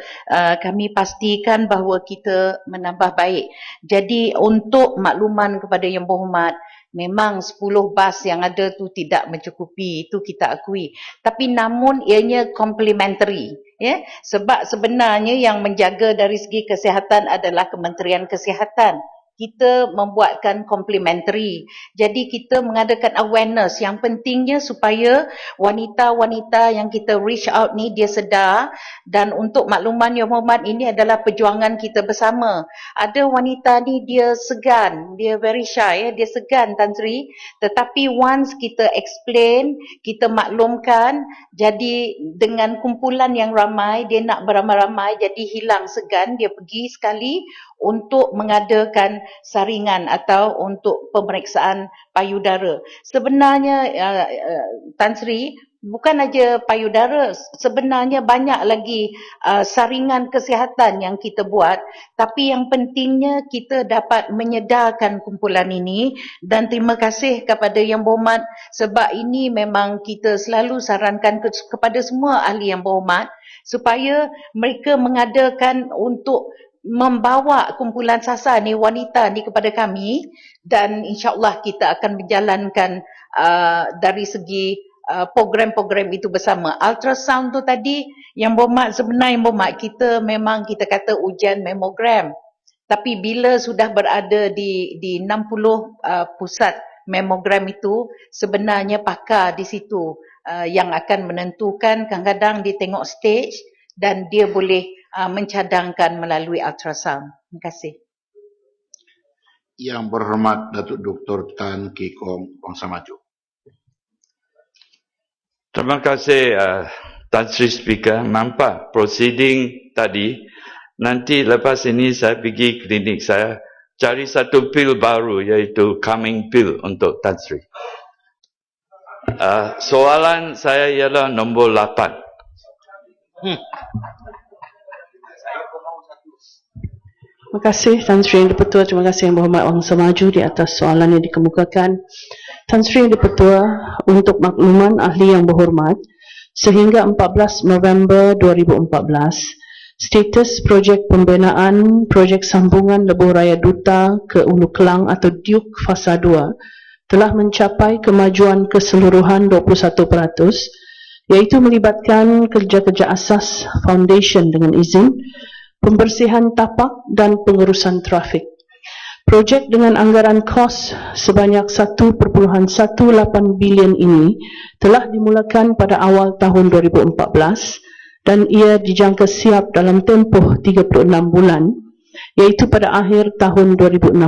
kami pastikan bahawa kita menambah baik. Jadi untuk makluman kepada Yang Berhormat, memang 10 bas yang ada tu tidak mencukupi, itu kita akui. Tapi namun ianya complementary. Ya, sebab sebenarnya yang menjaga dari segi kesihatan adalah Kementerian Kesihatan. Kita membuatkan complementary. Jadi kita mengadakan awareness. Yang pentingnya supaya wanita-wanita yang kita reach out ni dia sedar, dan untuk makluman Yang Berhormat, ini adalah perjuangan kita bersama. Ada wanita ni dia segan, dia very shy, dia segan Tan Sri. Tetapi once kita explain, kita maklumkan, jadi dengan kumpulan yang ramai, dia nak beramai-ramai, jadi hilang segan, dia pergi sekali untuk mengadakan saringan atau untuk pemeriksaan payudara. Sebenarnya Tan Sri, bukan aja payudara, sebenarnya banyak lagi saringan kesihatan yang kita buat, tapi yang pentingnya kita dapat menyedarkan kumpulan ini, dan terima kasih kepada Yang Berhormat sebab ini memang kita selalu sarankan kepada semua ahli Yang Berhormat supaya mereka mengadakan untuk membawa kumpulan sasar ni, wanita ni kepada kami, dan insyaAllah kita akan menjalankan dari segi program-program itu bersama. Ultrasound tu tadi, Yang Berhormat, sebenarnya Yang Berhormat, kita memang kita kata ujian mamogram. Tapi bila sudah berada di 60 pusat mamogram itu, sebenarnya pakar di situ yang akan menentukan. Kadang-kadang dia tengok stage dan dia boleh mencadangkan melalui ultrasound. Terima kasih. Yang Berhormat Datuk Dr. Tan Kee Kong, Bangsa Maju. Terima kasih Tan Sri Speaker. Nampak proceeding tadi. Nanti lepas ini saya pergi klinik saya cari satu pil baru, iaitu calming pill untuk Tan Sri. Soalan saya ialah nombor 8. Terima kasih Tan Sri Yang Di-Pertua. Terima kasih Yang Berhormat Bangsa Maju di atas soalan yang dikemukakan. Tan Sri Yang Di-Pertua, untuk makluman ahli Yang Berhormat, sehingga 14 November 2014, status projek pembinaan projek sambungan Lebuh Raya Duta ke Ulu Kelang atau Duke Fasa 2 telah mencapai kemajuan keseluruhan 21%, iaitu melibatkan kerja-kerja asas foundation dengan izin, pembersihan tapak dan pengurusan trafik. Projek dengan anggaran kos sebanyak 1.18 bilion ini telah dimulakan pada awal tahun 2014 dan ia dijangka siap dalam tempoh 36 bulan, iaitu pada akhir tahun 2016.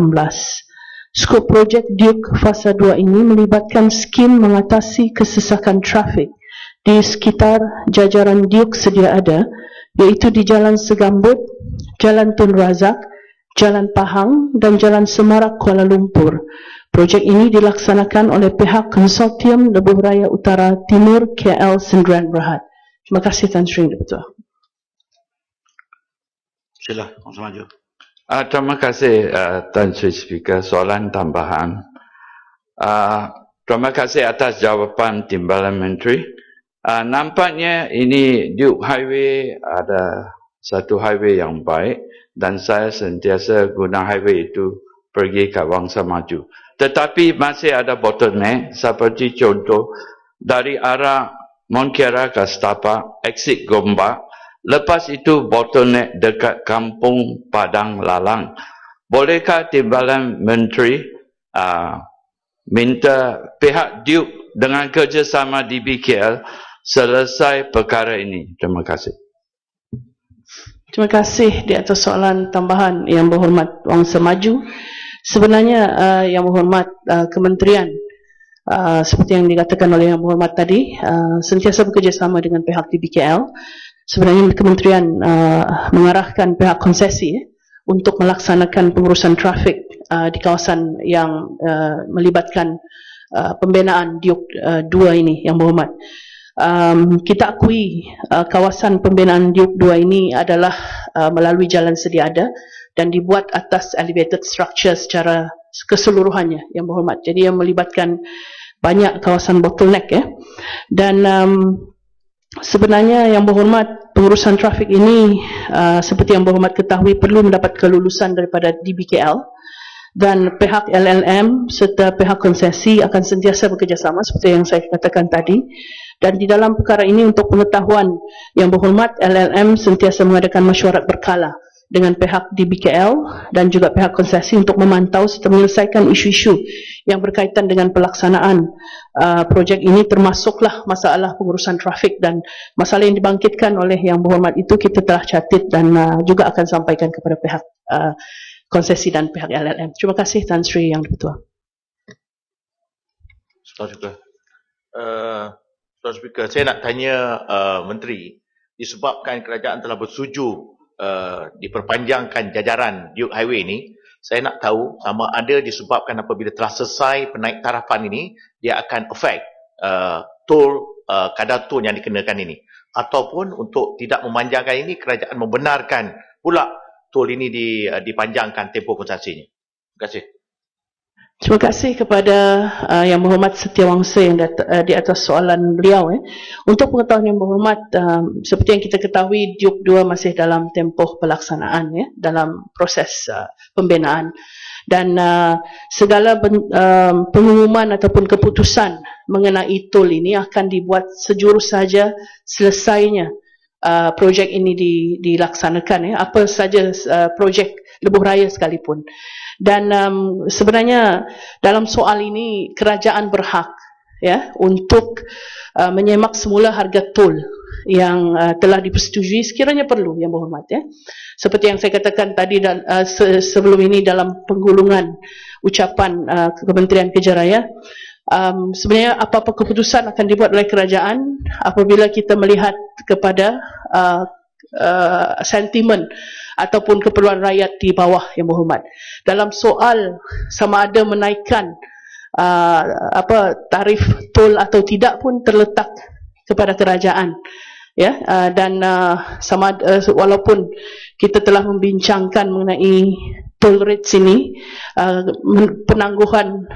Skop projek Duke Fasa 2 ini melibatkan skim mengatasi kesesakan trafik di sekitar jajaran Duke sedia ada, iaitu di Jalan Segambut, Jalan Tun Razak, Jalan Pahang dan Jalan Semarak Kuala Lumpur. Projek ini dilaksanakan oleh pihak Konsortium Lebuh Raya Utara Timur KL Sendirian Berhad. Terima kasih Tan Sri Yang. Sila, Bangsa Maju. Terima kasih Tan Sri Speaker. Soalan tambahan. Terima kasih atas jawapan Timbalan Menteri. Nampaknya ini Duke Highway ada satu highway yang baik dan saya sentiasa guna highway itu pergi ke Bangsa Maju. Tetapi masih ada bottleneck seperti contoh dari arah Monkera ke Setapak, exit Gombak. Lepas itu bottleneck dekat Kampung Padang Lalang. Bolehkah Timbalan Menteri minta pihak Duke dengan kerjasama DBKL selesai perkara ini? Terima kasih. Terima kasih di atas soalan tambahan Yang Berhormat Bangsa Maju. Sebenarnya Yang Berhormat Kementerian, seperti yang dikatakan oleh Yang Berhormat tadi, sentiasa bekerjasama dengan pihak DBKL. Sebenarnya Kementerian mengarahkan pihak konsesi untuk melaksanakan pengurusan trafik di kawasan yang melibatkan pembinaan Duke 2 ini, Yang Berhormat. Kita akui kawasan pembinaan Duke 2 ini adalah melalui jalan sedia ada dan dibuat atas elevated structure secara keseluruhannya, Yang Berhormat. Jadi yang melibatkan banyak kawasan bottleneck ya. Dan sebenarnya Yang Berhormat, pengurusan trafik ini seperti Yang Berhormat ketahui perlu mendapat kelulusan daripada DBKL, dan pihak LLM serta pihak konsesi akan sentiasa bekerjasama seperti yang saya katakan tadi. Dan di dalam perkara ini, untuk pengetahuan Yang Berhormat, LLM sentiasa mengadakan mesyuarat berkala dengan pihak DBKL dan juga pihak konsesi untuk memantau serta menyelesaikan isu-isu yang berkaitan dengan pelaksanaan projek ini, termasuklah masalah pengurusan trafik. Dan masalah yang dibangkitkan oleh Yang Berhormat itu kita telah catat dan juga akan sampaikan kepada pihak konsesi dan pihak LLM. Terima kasih Tan Sri Yang Di-Pertua. Saudara Speaker, saya nak tanya Menteri, disebabkan kerajaan telah bersetuju diperpanjangkan jajaran Duke Highway ini, saya nak tahu sama ada disebabkan apabila telah selesai penaik tarafan ini, dia akan affect kadar tol yang dikenakan ini, ataupun untuk tidak memanjangkan ini, kerajaan membenarkan pula tol ini dipanjangkan tempoh konsesinya. Terima kasih. Terima kasih kepada Yang Berhormat Setiawangsa yang di atas soalan beliau. Untuk pengetahuan Yang Berhormat, seperti yang kita ketahui, Duke 2 masih dalam tempoh pelaksanaan dalam proses pembinaan. Dan segala pengumuman ataupun keputusan mengenai tol ini akan dibuat sejurus saja selesainya projek ini dilaksanakan, apa saja projek lebuh raya sekalipun. Dan sebenarnya dalam soal ini kerajaan berhak untuk menyemak semula harga tol yang telah dipersetujui sekiranya perlu, Yang Berhormat. Seperti yang saya katakan tadi sebelum ini dalam penggulungan ucapan Kementerian Kerja Raya, sebenarnya apa-apa keputusan akan dibuat oleh kerajaan apabila kita melihat kepada sentimen ataupun keperluan rakyat di bawah, Yang Berhormat. Dalam soal sama ada menaikkan tarif tol atau tidak pun terletak kepada kerajaan. Dan walaupun kita telah membincangkan mengenai toll rates ini, penangguhan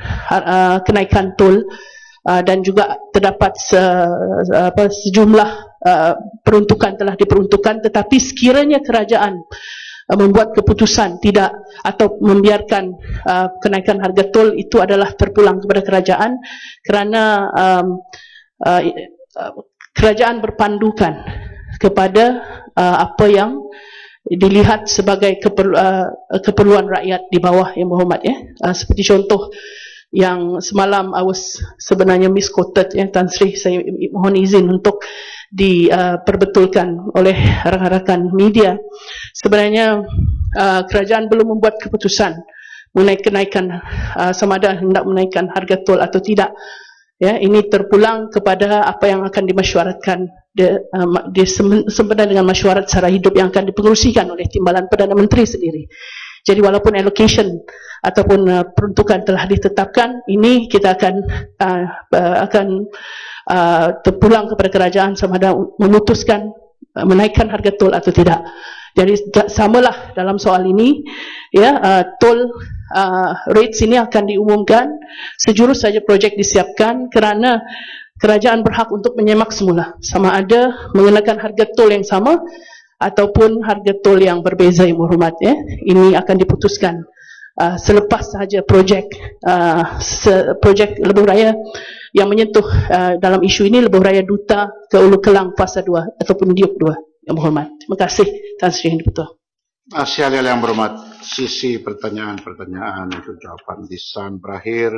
kenaikan tol, dan juga terdapat sejumlah peruntukan telah diperuntukkan, tetapi sekiranya kerajaan membuat keputusan tidak atau membiarkan kenaikan harga tol, itu adalah terpulang kepada kerajaan, kerana kerajaan berpandukan kepada apa yang dilihat sebagai keperluan rakyat di bawah, Yang Berhormat. Seperti contoh yang semalam I was sebenarnya misquoted, Tan Sri, saya mohon izin untuk diperbetulkan oleh rakan-rakan media. Sebenarnya kerajaan belum membuat keputusan mengenai kenaikan sama ada hendak menaikkan harga tol atau tidak. Ini terpulang kepada apa yang akan dimesyuaratkan sempena dengan mesyuarat sara hidup yang akan dipengerusikan oleh Timbalan Perdana Menteri sendiri. Jadi walaupun allocation ataupun peruntukan telah ditetapkan, ini kita akan terpulang kepada kerajaan sama ada memutuskan menaikkan harga tol atau tidak. Jadi samalah dalam soal ini, tol rates ini akan diumumkan sejurus saja projek disiapkan, kerana kerajaan berhak untuk menyemak semula sama ada mengenakan harga tol yang sama ataupun harga tol yang berbeza, Yang Berhormat. Ini akan diputuskan selepas sahaja projek lebuh raya yang menyentuh dalam isu ini, lebuh raya Duta ke Ulu Kelang Fasa 2 ataupun Duke 2, Yang Berhormat. Terima kasih Tan Sri Yang Di-Pertua. Yang Berhormat, sisi pertanyaan-pertanyaan untuk jawapan lisan berakhir.